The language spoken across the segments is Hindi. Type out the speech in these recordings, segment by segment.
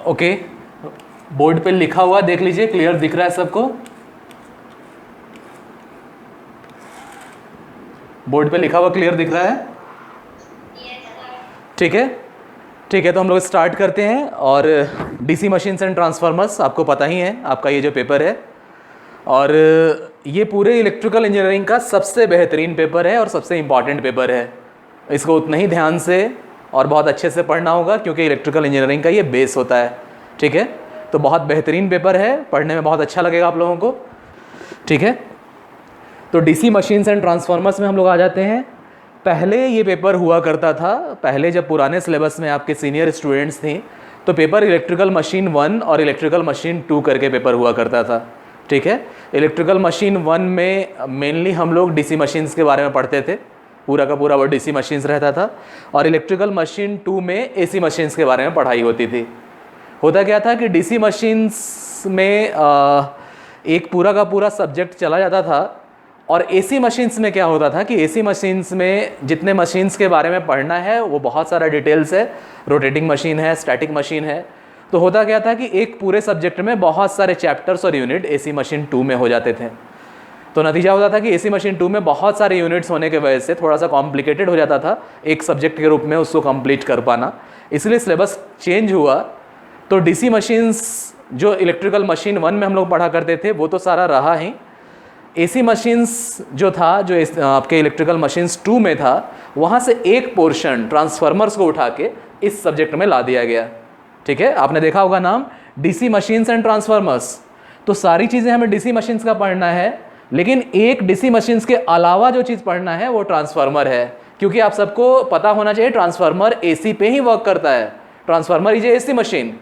ओके, बोर्ड पे लिखा हुआ देख लीजिए, क्लियर दिख रहा है सबको? बोर्ड पे लिखा हुआ क्लियर दिख रहा है? ठीक है, ठीक है, तो हम लोग स्टार्ट करते हैं। और डीसी मशीन्स एंड ट्रांसफार्मर्स आपको पता ही है, आपका ये जो पेपर है, और ये पूरे इलेक्ट्रिकल इंजीनियरिंग का सबसे बेहतरीन पेपर है और सबसे इम्पॉर्टेंट पेपर है। इसको उतना ही ध्यान से और बहुत अच्छे से पढ़ना होगा, क्योंकि इलेक्ट्रिकल इंजीनियरिंग का ये बेस होता है। ठीक है, तो बहुत बेहतरीन पेपर है, पढ़ने में बहुत अच्छा लगेगा आप लोगों को। ठीक है, तो डीसी मशीन्स एंड ट्रांसफार्मर्स में हम लोग आ जाते हैं। पहले ये पेपर हुआ करता था, पहले जब पुराने सिलेबस में आपके सीनियर स्टूडेंट्स थी, तो पेपर इलेक्ट्रिकल मशीन 1 और इलेक्ट्रिकल मशीन 2 करके पेपर हुआ करता था। ठीक है, इलेक्ट्रिकल मशीन 1 में मेनली हम लोग डीसी मशीन्स के बारे में पढ़ते थे, पूरा का पूरा वो डीसी मशीन्स रहता था। और इलेक्ट्रिकल मशीन 2 में एसी मशीन्स के बारे में पढ़ाई होती थी। होता क्या था कि डीसी मशीन्स में एक पूरा का पूरा सब्जेक्ट चला जाता था, और एसी मशीन्स में क्या होता था कि एसी मशीन्स में जितने मशीन्स के बारे में पढ़ना है वो बहुत सारा डिटेल्स है, रोटेटिंग मशीन है, स्टैटिक मशीन है। तो होता क्या था कि एक पूरे सब्जेक्ट में बहुत सारे चैप्टर्स और यूनिट एसी मशीन 2 में हो जाते थे। तो नतीजा होता था कि एसी मशीन 2 में बहुत सारे यूनिट्स होने की वजह से थोड़ा सा कॉम्प्लिकेटेड हो जाता था एक सब्जेक्ट के रूप में उसको कंप्लीट कर पाना, इसलिए सिलेबस चेंज हुआ। तो डीसी मशीन्स जो इलेक्ट्रिकल मशीन 1 में हम लोग पढ़ा करते थे वो तो सारा रहा ही, एसी मशीन्स जो था, जो आपके इलेक्ट्रिकल मशीन्स 2 में था, वहाँ से एक पोर्शन ट्रांसफार्मर्स को उठा के इस सब्जेक्ट में ला दिया गया। ठीक है, आपने देखा होगा नाम डीसी मशीन्स एंड ट्रांसफार्मर्स। तो सारी चीज़ें हमें डीसी मशीन्स का पढ़ना है, लेकिन एक डीसी मशीन्स के अलावा जो चीज़ पढ़ना है वो ट्रांसफार्मर है, क्योंकि आप सबको पता होना चाहिए ट्रांसफार्मर एसी पे ही वर्क करता है। Transformer is AC machine.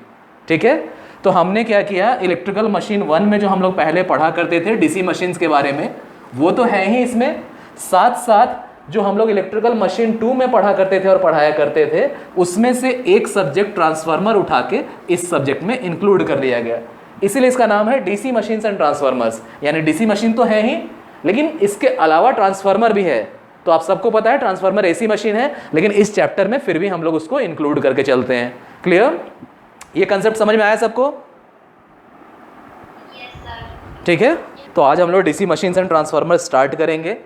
ठीक है, तो हमने क्या किया, इलेक्ट्रिकल मशीन 1 में जो हम लोग पहले पढ़ा करते थे डीसी मशीन्स के बारे में, वो तो है ही इसमें, साथ साथ जो हम लोग इलेक्ट्रिकल मशीन 2 में पढ़ा करते थे और पढ़ाया करते थे, उसमें से एक सब्जेक्ट ट्रांसफार्मर उठा के इस सब्जेक्ट में इंक्लूड कर दिया गया। इसीलिए इसका नाम है डीसी मशीन्स एंड ट्रांसफार्मर्स। यानी डीसी मशीन तो है ही, लेकिन इसके अलावा ट्रांसफार्मर भी है। तो आप सबको पता है ट्रांसफार्मर एसी मशीन है, लेकिन इस चैप्टर में फिर भी हम लोग उसको इंक्लूड करके चलते हैं। क्लियर? ये कंसेप्ट समझ में आया सबको? ठीक है, तो आज हम लोग DC machines and transformer start करेंगे।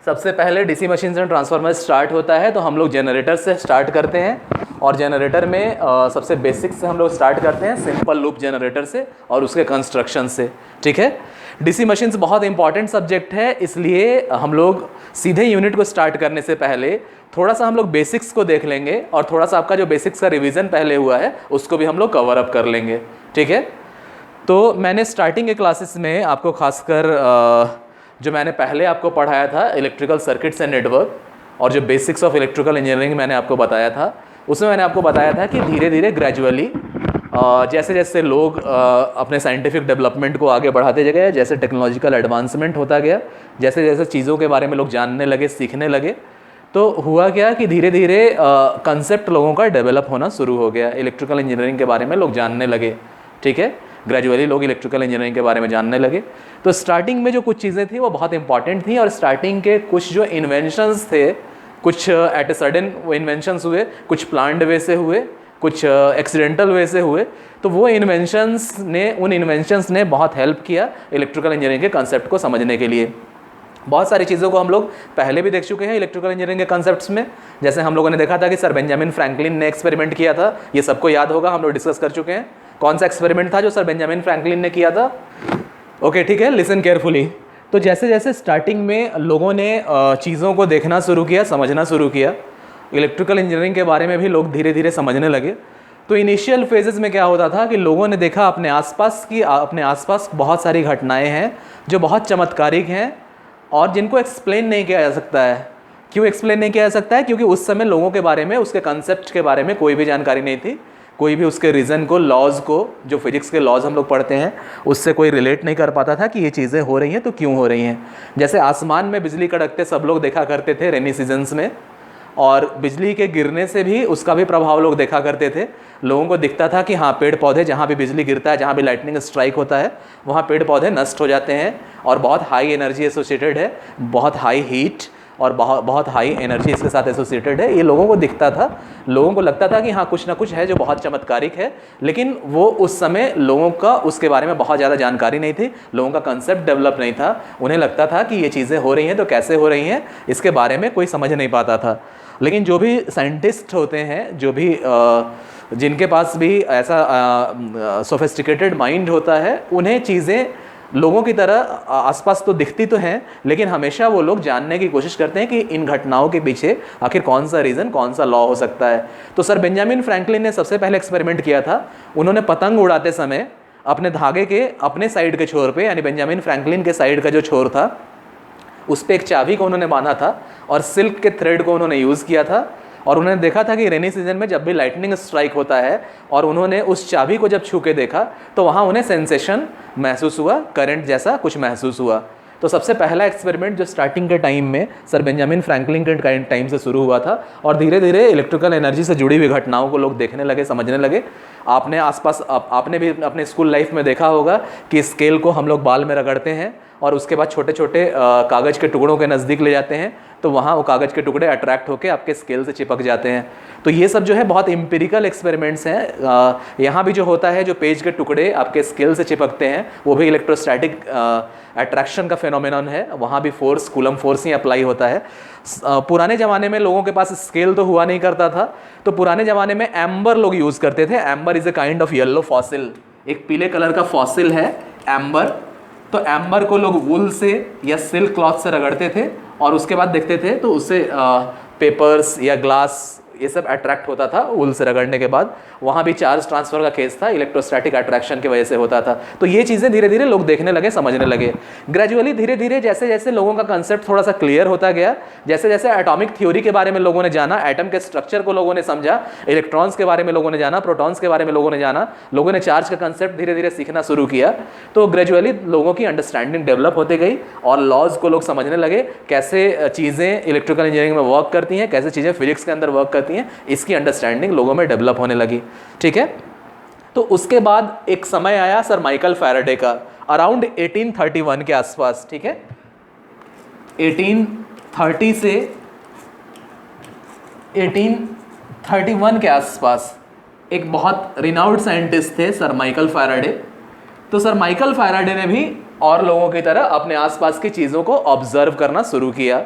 सबसे पहले DC machines and transformer start होता है तो हम लोग जनरेटर से स्टार्ट करते हैं, और जनरेटर में सबसे बेसिक से हम लोग स्टार्ट करते हैं, सिंपल लूप जनरेटर से और उसके कंस्ट्रक्शन से। ठीक है, डीसी मशीन्स बहुत इंपॉर्टेंट सब्जेक्ट है, इसलिए हम लोग सीधे यूनिट को स्टार्ट करने से पहले थोड़ा सा हम लोग बेसिक्स को देख लेंगे, और थोड़ा सा आपका जो बेसिक्स का रिवीजन पहले हुआ है उसको भी हम लोग कवर अप कर लेंगे। ठीक है, तो मैंने स्टार्टिंग के क्लासेस में आपको खासकर जो मैंने पहले आपको पढ़ाया था इलेक्ट्रिकल सर्किट्स एंड नेटवर्क, और जो बेसिक्स ऑफ इलेक्ट्रिकल इंजीनियरिंग मैंने आपको बताया था, उसमें मैंने आपको बताया था कि धीरे धीरे ग्रेजुअली जैसे जैसे लोग अपने साइंटिफिक डेवलपमेंट को आगे बढ़ाते गए, जैसे टेक्नोलॉजिकल एडवांसमेंट होता गया, जैसे जैसे चीज़ों के बारे में लोग जानने लगे, सीखने लगे, तो हुआ क्या कि धीरे धीरे कंसेप्ट लोगों का डेवलप होना शुरू हो गया, इलेक्ट्रिकल इंजीनियरिंग के बारे में लोग जानने लगे। ठीक है, ग्रेजुअली लोग इलेक्ट्रिकल इंजीनियरिंग के बारे में जानने लगे। तो स्टार्टिंग में जो कुछ चीज़ें थी वो बहुत इंपॉर्टेंट थी, और स्टार्टिंग के कुछ जो इन्वेंशंस थे, कुछ एट ए सडन वो इन्वेंशंस हुए, कुछ प्लान्ड वे से हुए, कुछ एक्सीडेंटल वे से हुए। तो वो उन इन्वेंशंस ने बहुत हेल्प किया इलेक्ट्रिकल इंजीनियरिंग के कंसेप्ट को समझने के लिए। बहुत सारी चीज़ों को हम लोग पहले भी देख चुके हैं इलेक्ट्रिकल इंजीनियरिंग के कंसेप्ट्स में। जैसे हम लोगों ने देखा था कि सर बेंजामिन फ्रैंकलिन ने एक्सपेरिमेंट किया था, ये सबको याद होगा, हम लोग डिस्कस कर चुके हैं। कौन सा एक्सपेरिमेंट था जो सर बेंजामिन फ्रैंकलिन ने किया था? ओके, ठीक है, लिसन केयरफुली। तो जैसे जैसे स्टार्टिंग में लोगों ने चीज़ों को देखना शुरू किया, समझना शुरू किया, इलेक्ट्रिकल इंजीनियरिंग के बारे में भी लोग धीरे धीरे समझने लगे। तो इनिशियल फेजेस में क्या होता था कि लोगों ने देखा अपने आसपास बहुत सारी घटनाएं हैं जो बहुत चमत्कारिक हैं और जिनको एक्सप्लेन नहीं किया जा सकता है। क्यों एक्सप्लेन नहीं किया जा सकता है? क्योंकि उस समय लोगों के बारे में, उसके कंसेप्ट के बारे में कोई भी जानकारी नहीं थी, कोई भी उसके रीज़न को, लॉज को, जो फिजिक्स के लॉज हम लोग पढ़ते हैं, उससे कोई रिलेट नहीं कर पाता था कि ये चीज़ें हो रही हैं तो क्यों हो रही हैं। जैसे आसमान में बिजली कड़कते सब लोग देखा करते थे रेनी सीजन्स में, और बिजली के गिरने से भी उसका भी प्रभाव लोग देखा करते थे। लोगों को दिखता था कि हाँ, पेड़ पौधे जहाँ भी बिजली गिरता है, जहाँ भी लाइटनिंग स्ट्राइक होता है, वहाँ पेड़ पौधे नष्ट हो जाते हैं, और बहुत हाई एनर्जी एसोसिएटेड है, बहुत हाई हीट और बहुत बहुत हाई एनर्जी इसके साथ एसोसिएटेड है, ये लोगों को दिखता था। लोगों को लगता था कि हाँ कुछ ना कुछ है जो बहुत चमत्कारिक है, लेकिन वो उस समय लोगों का उसके बारे में बहुत ज़्यादा जानकारी नहीं थी, लोगों का कंसेप्ट डेवलप नहीं था। उन्हें लगता था कि ये चीज़ें हो रही हैं तो कैसे हो रही हैं इसके बारे में कोई समझ नहीं पाता था। लेकिन जो भी साइंटिस्ट होते हैं, जो भी जिनके पास भी ऐसा सोफिस्टिकेटेड माइंड होता है, उन्हें चीज़ें लोगों की तरह आसपास तो दिखती तो हैं, लेकिन हमेशा वो लोग जानने की कोशिश करते हैं कि इन घटनाओं के पीछे आखिर कौन सा रीज़न, कौन सा लॉ हो सकता है। तो सर बेंजामिन फ्रैंकलिन ने सबसे पहले एक्सपेरिमेंट किया था। उन्होंने पतंग उड़ाते समय अपने धागे के अपने साइड के छोर पे, यानी बेंजामिन फ्रैंकलिन के साइड का जो छोर था, उस पर एक चाबी को उन्होंने बांधा था और सिल्क के थ्रेड को उन्होंने यूज़ किया था। और उन्होंने देखा था कि रेनी सीजन में जब भी लाइटनिंग स्ट्राइक होता है और उन्होंने उस चाबी को जब छू के देखा तो वहाँ उन्हें सेंसेशन महसूस हुआ, करंट जैसा कुछ महसूस हुआ। तो सबसे पहला एक्सपेरिमेंट जो स्टार्टिंग के टाइम में सर बेंजामिन फ्रैंकलिन के टाइम से शुरू हुआ था, और धीरे धीरे इलेक्ट्रिकल एनर्जी से जुड़ी हुई घटनाओं को लोग देखने लगे, समझने लगे। आपने आसपास आपने भी अपने स्कूल लाइफ में देखा होगा कि स्केल को हम लोग बाल में रगड़ते हैं और उसके बाद छोटे छोटे कागज़ के टुकड़ों के नज़दीक ले जाते हैं, तो वहाँ वो कागज़ के टुकड़े अट्रैक्ट होकर आपके स्केल से चिपक जाते हैं। तो ये सब जो है बहुत एम्पिरिकल एक्सपेरिमेंट्स हैं। यहाँ भी जो होता है, जो पेज के टुकड़े आपके स्केल से चिपकते हैं, वो भी इलेक्ट्रोस्टैटिक अट्रैक्शन का फेनोमेनन है। वहाँ भी फोर्स, कूलम फोर्स ही अप्लाई होता है। पुराने ज़माने में लोगों के पास स्केल तो हुआ नहीं करता था, तो पुराने ज़माने में एम्बर लोग यूज़ करते थे। Amber is a kind of yellow fossil, एक पीले कलर का फॉसिल है एम्बर। तो एम्बर को लोग वुल से या सिल्क क्लॉथ से रगड़ते थे और उसके बाद देखते थे तो उससे पेपर्स या ग्लास ये सब अट्रैक्ट होता था वुल से रगड़ने के बाद। वहाँ भी चार्ज ट्रांसफ़र का केस था, इलेक्ट्रोस्टैटिक अट्रैक्शन की वजह से होता था। तो ये चीज़ें धीरे धीरे लोग देखने लगे, समझने लगे। ग्रेजुअली धीरे धीरे जैसे जैसे लोगों का कंसेप्ट थोड़ा सा क्लियर होता गया, जैसे जैसे एटॉमिक थ्योरी के बारे में लोगों ने जाना, एटम के स्ट्रक्चर को लोगों ने समझा, इलेक्ट्रॉन्स के बारे में लोगों ने जाना, प्रोटॉन्स के बारे में लोगों ने जाना, लोगों ने चार्ज का कंसेप्ट धीरे धीरे सीखना शुरू किया। तो ग्रेजुअली लोगों की अंडरस्टैंडिंग डेवलप होती गई और लॉज को लोग समझने लगे, कैसे चीज़ें इलेक्ट्रिकल इंजीनियरिंग में वर्क करती हैं, कैसे चीज़ें फिजिक्स के अंदर वर्क करती हैं, इसकी अंडरस्टैंडिंग लोगों में डेवलप होने लगी। ठीक है, तो उसके बाद एक समय आया सर माइकल फैराडे का, अराउंड 1831 के आसपास। ठीक है, 1830 से 1831 के आसपास एक बहुत रिनाउंड साइंटिस्ट थे सर माइकल फैराडे। तो सर माइकल फैराडे ने भी और लोगों की तरह अपने आसपास की चीज़ों को ऑब्जर्व करना शुरू किया।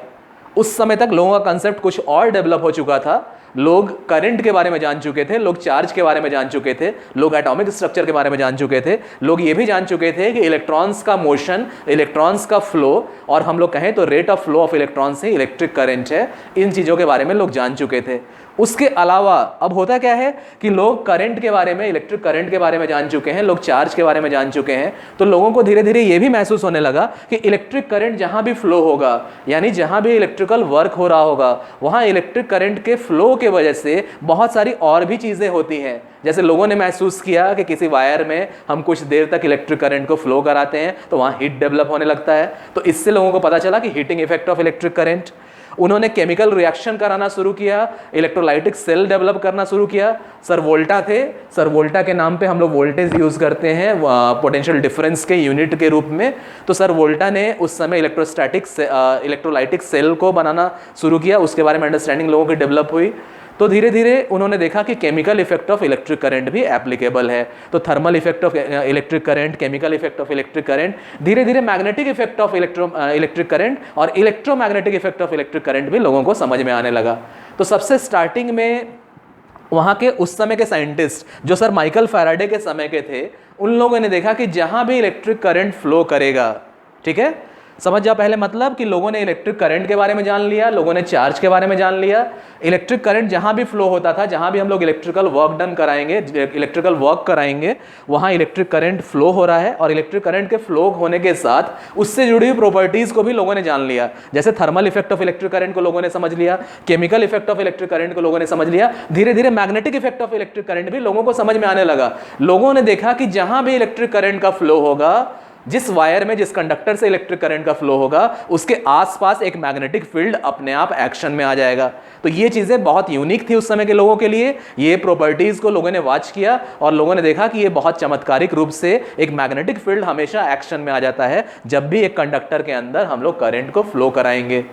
उस समय तक लोगों का कंसेप्ट कुछ और डेवलप हो चुका था। लोग करंट के बारे में जान चुके थे, लोग चार्ज के बारे में जान चुके थे, लोग एटॉमिक स्ट्रक्चर के बारे में जान चुके थे, लोग ये भी जान चुके थे कि इलेक्ट्रॉन्स का मोशन, इलेक्ट्रॉन्स का फ्लो, और हम लोग कहें तो rate of flow of electrons से इलेक्ट्रिक करंट है। इन चीज़ों के बारे में लोग जान चुके थे। उसके अलावा अब होता क्या है कि लोग करंट के बारे में, इलेक्ट्रिक करंट के बारे में जान चुके हैं, लोग चार्ज के बारे में जान चुके हैं। तो लोगों को धीरे धीरे ये भी महसूस होने लगा कि इलेक्ट्रिक करंट जहाँ भी फ्लो होगा, यानी जहाँ भी इलेक्ट्रिकल वर्क हो रहा होगा, वहाँ इलेक्ट्रिक करंट के फ्लो के वजह से बहुत सारी और भी चीज़ें होती हैं। जैसे लोगों ने महसूस किया कि किसी वायर में हम कुछ देर तक इलेक्ट्रिक करंट को फ्लो कराते हैं तो वहाँ हीट डेवलप होने लगता है। तो इससे लोगों को पता चला कि heating effect of electric current. उन्होंने केमिकल रिएक्शन कराना शुरू किया, इलेक्ट्रोलाइटिक सेल डेवलप करना शुरू किया। सर वोल्टा थे, सर वोल्टा के नाम पे हम लोग वोल्टेज यूज़ करते हैं पोटेंशियल डिफरेंस के यूनिट के रूप में। तो सर वोल्टा ने उस समय इलेक्ट्रोलाइटिक सेल को बनाना शुरू किया, उसके बारे में अंडरस्टैंडिंग लोगों की डेवलप हुई। तो धीरे धीरे उन्होंने देखा कि chemical effect of electric current भी एप्लीकेबल है। तो thermal effect of electric current, chemical effect of electric current, धीरे धीरे magnetic effect of electric current और electromagnetic effect of electric current भी लोगों को समझ में आने लगा। तो सबसे स्टार्टिंग में वहाँ के उस समय के साइंटिस्ट जो सर माइकल फैराडे के समय के थे, उन लोगों ने देखा कि जहाँ भी इलेक्ट्रिक करंट फ्लो करेगा, ठीक है, समझ जाओ पहले मतलब कि लोगों ने इलेक्ट्रिक करंट के बारे में जान लिया, लोगों ने चार्ज के बारे में जान लिया। इलेक्ट्रिक करंट जहाँ भी फ्लो होता था, जहाँ भी हम लोग इलेक्ट्रिकल वर्क डन कराएंगे, इलेक्ट्रिकल वर्क कराएंगे, वहाँ इलेक्ट्रिक करंट फ्लो हो रहा है। और इलेक्ट्रिक करंट के फ्लो होने के साथ उससे जुड़ी हुई प्रॉपर्टीज़ को भी लोगों ने जान लिया। जैसे thermal effect of electric current को लोगों ने समझ लिया, chemical effect of electric current को लोगों ने समझ लिया। धीरे धीरे magnetic effect of electric current भी लोगों को समझ में आने लगा। लोगों ने देखा कि जहाँ भी इलेक्ट्रिक करंट का फ्लो होगा, जिस वायर में, जिस कंडक्टर से इलेक्ट्रिक करंट का फ्लो होगा, उसके आसपास एक मैग्नेटिक फील्ड अपने आप एक्शन में आ जाएगा। तो ये चीज़ें बहुत यूनिक थी उस समय के लोगों के लिए। ये प्रॉपर्टीज़ को लोगों ने वॉच किया और लोगों ने देखा कि ये बहुत चमत्कारिक रूप से एक मैग्नेटिक फील्ड हमेशा एक्शन में आ जाता है जब भी एक कंडक्टर के अंदर हम लोग करंट को फ्लो कराएंगे।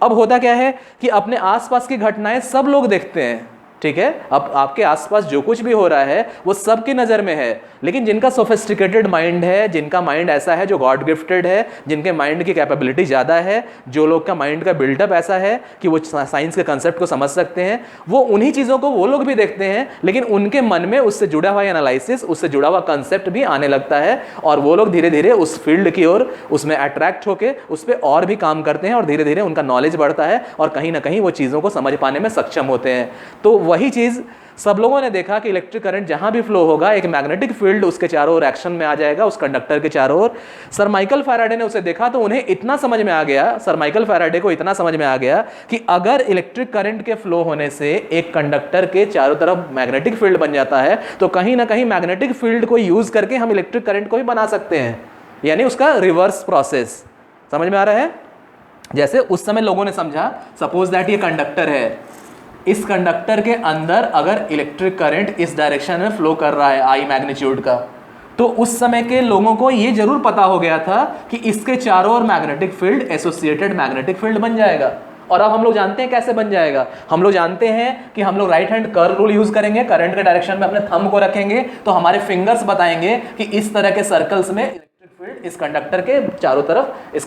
अब होता क्या है कि अपने आसपास की घटनाएं सब लोग देखते हैं, ठीक है, अब आपके आसपास जो कुछ भी हो रहा है वो सबकी नज़र में है, लेकिन जिनका सोफिस्टिकेटेड माइंड है, जिनका माइंड ऐसा है, जो गॉड गिफ्टेड है, जिनके माइंड की कैपेबिलिटी ज़्यादा है, जो लोग का माइंड का बिल्डअप ऐसा है कि वो साइंस के कंसेप्ट को समझ सकते हैं, वो उन्हीं चीज़ों को वो लोग भी देखते हैं, लेकिन उनके मन में उससे जुड़ा हुआ एनालिसिस, उससे जुड़ा हुआ कंसेप्ट भी आने लगता है, और वो लोग धीरे धीरे उस फील्ड की ओर उसमें अट्रैक्ट होकर उस पर और भी काम करते हैं, और धीरे धीरे उनका नॉलेज बढ़ता है, और कहीं ना कहीं वो चीज़ों को समझ पाने में सक्षम होते हैं। तो वही चीज़ सब लोगों ने देखा कि इलेक्ट्रिक करंट जहां भी फ्लो होगा, एक मैग्नेटिक फील्ड उसके चारों ओर एक्शन में आ जाएगा, उस कंडक्टर के चारों ओर। सर माइकल फैराडे ने उसे देखा तो उन्हें इतना समझ में आ गया, सर माइकल फैराडे को इतना समझ में आ गया कि अगर इलेक्ट्रिक करंट के फ्लो होने से एक कंडक्टर के चारों तरफ मैग्नेटिक फील्ड बन जाता है, तो कहीं ना कहीं मैग्नेटिक फील्ड को यूज करके हम इलेक्ट्रिक करंट को भी बना सकते हैं, यानी उसका रिवर्स प्रोसेस। समझ में आ रहा है? जैसे उस समय लोगों ने समझा, सपोज दैट ये कंडक्टर है, इस कंडक्टर के अंदर अगर इलेक्ट्रिक करंट इस डायरेक्शन में फ्लो कर रहा है आई मैग्नीट्यूड का, तो उस समय के लोगों को ये जरूर पता हो गया था कि इसके चारों ओर magnetic field, associated magnetic field बन जाएगा। और अब हम लोग जानते हैं कैसे बन जाएगा। हम लोग जानते हैं कि हम लोग right hand curve rule use करेंगे, करंट के डायरेक्शन में अपने थंब को रखेंगे, तो हमारे फिंगर्स बताएंगे कि इस तरह के सर्कल्स में फील्ड इस कंडक्टर के चारों तरफ, इस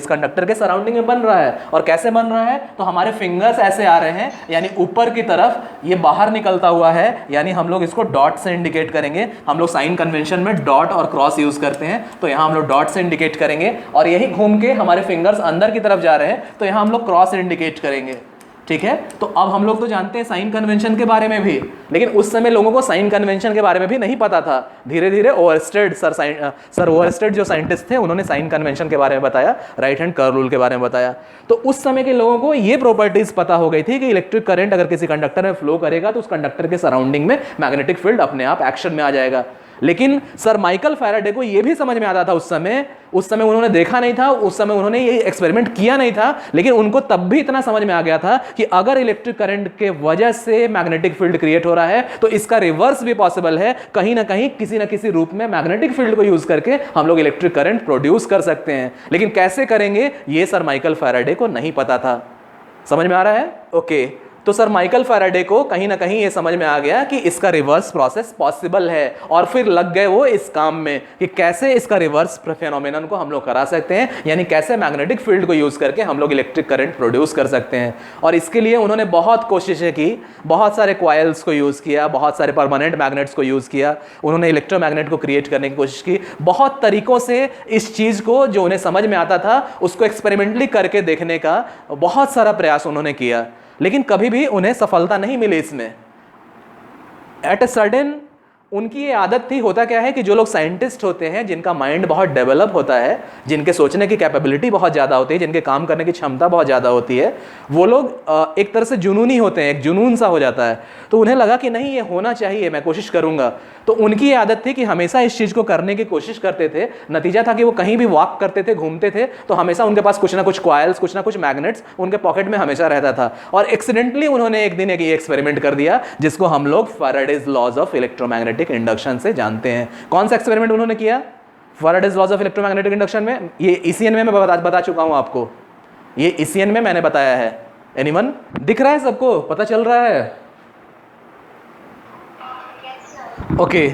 कंडक्टर के सराउंडिंग में बन रहा है। और कैसे बन रहा है? तो हमारे फिंगर्स ऐसे आ रहे हैं, यानी ऊपर की तरफ ये बाहर निकलता हुआ है, यानी हम लोग इसको डॉट से इंडिकेट करेंगे। हम लोग साइन कन्वेंशन में डॉट और क्रॉस यूज करते हैं, तो यहाँ हम लोग डॉट से इंडिकेट करेंगे, और यही घूम के हमारे फिंगर्स अंदर की तरफ जा रहे हैं, तो यहाँ हम लोग क्रॉस इंडिकेट करेंगे। ठीक है, तो अब हम लोग तो जानते हैं साइन कन्वेंशन के बारे में भी, लेकिन उस समय लोगों को साइन कन्वेंशन के बारे में भी नहीं पता था। धीरे धीरे ओवरस्टेड सर ओवरस्टेड जो साइंटिस्ट थे, उन्होंने साइन कन्वेंशन के बारे में बताया, राइट हैंड कर्व रूल के बारे में बताया। तो उस समय के लोगों को ये प्रॉपर्टीज पता हो गई थी कि इलेक्ट्रिक करंट अगर किसी कंडक्टर में फ्लो करेगा तो उस कंडक्टर के सराउंडिंग में मैग्नेटिक फील्ड अपने आप एक्शन में आ जाएगा। लेकिन सर माइकल फैराडे को यह भी समझ में आता था उस समय उन्होंने देखा नहीं था, उस समय उन्होंने ये एक्सपेरिमेंट किया नहीं था, लेकिन उनको तब भी इतना समझ में आ गया था कि अगर इलेक्ट्रिक करंट के वजह से मैग्नेटिक फील्ड क्रिएट हो रहा है तो इसका रिवर्स भी पॉसिबल है। कहीं ना कहीं किसी ना किसी रूप में मैग्नेटिक फील्ड को यूज करके हम लोग इलेक्ट्रिक करंट प्रोड्यूस कर सकते हैं, लेकिन कैसे करेंगे ये सर माइकल फैराडे को नहीं पता था। समझ में आ रहा है? ओके, तो सर माइकल फैराडे को कहीं ना कहीं ये समझ में आ गया कि इसका रिवर्स प्रोसेस पॉसिबल है, और फिर लग गए वो इस काम में कि कैसे इसका रिवर्स फेनोमेनन को हम लोग करा सकते हैं, यानी कैसे मैग्नेटिक फील्ड को यूज करके हम लोग इलेक्ट्रिक करंट प्रोड्यूस कर सकते हैं। और इसके लिए उन्होंने बहुत कोशिशें की, बहुत सारे कॉइल्स को यूज किया, बहुत सारे परमानेंट मैग्नेट्स को यूज किया, उन्होंने इलेक्ट्रोमैग्नेट को क्रिएट करने की कोशिश की, बहुत तरीकों से इस चीज को जो उन्हें समझ में आता था उसको एक्सपेरिमेंटली करके देखने का बहुत सारा प्रयास उन्होंने किया, लेकिन कभी भी उन्हें सफलता नहीं मिली इसमें। एट अ सडन उनकी ये आदत थी, होता क्या है कि जो लोग साइंटिस्ट होते हैं, जिनका माइंड बहुत डेवलप होता है, जिनके सोचने की कैपेबिलिटी बहुत ज़्यादा होती है, जिनके काम करने की क्षमता बहुत ज़्यादा होती है, वो लोग एक तरह से जुनूनी होते हैं, एक जुनून सा हो जाता है। तो उन्हें लगा कि नहीं, ये होना चाहिए, मैं कोशिश करूँगा। तो उनकी ये आदत थी कि हमेशा इस चीज़ को करने की कोशिश करते थे। नतीजा था कि वो कहीं भी वॉक करते थे, घूमते थे, तो हमेशा उनके पास कुछ ना कुछ कॉइल्स, कुछ ना कुछ मैग्नेट्स उनके पॉकेट में हमेशा रहता था। और एक्सीडेंटली उन्होंने एक दिन एक एक्सपेरिमेंट कर दिया, जिसको हम लोग Faraday's laws of electromagnetic induction से जानते हैं। कौन सा एक्सपेरिमेंट उन्होंने किया? Faraday's laws of electromagnetic induction में। ये ECN में मैं बता चुका हूं आपको, ये ECN में मैंने बताया है। एनीवन दिख रहा है? सबको पता चल रहा है? ओके,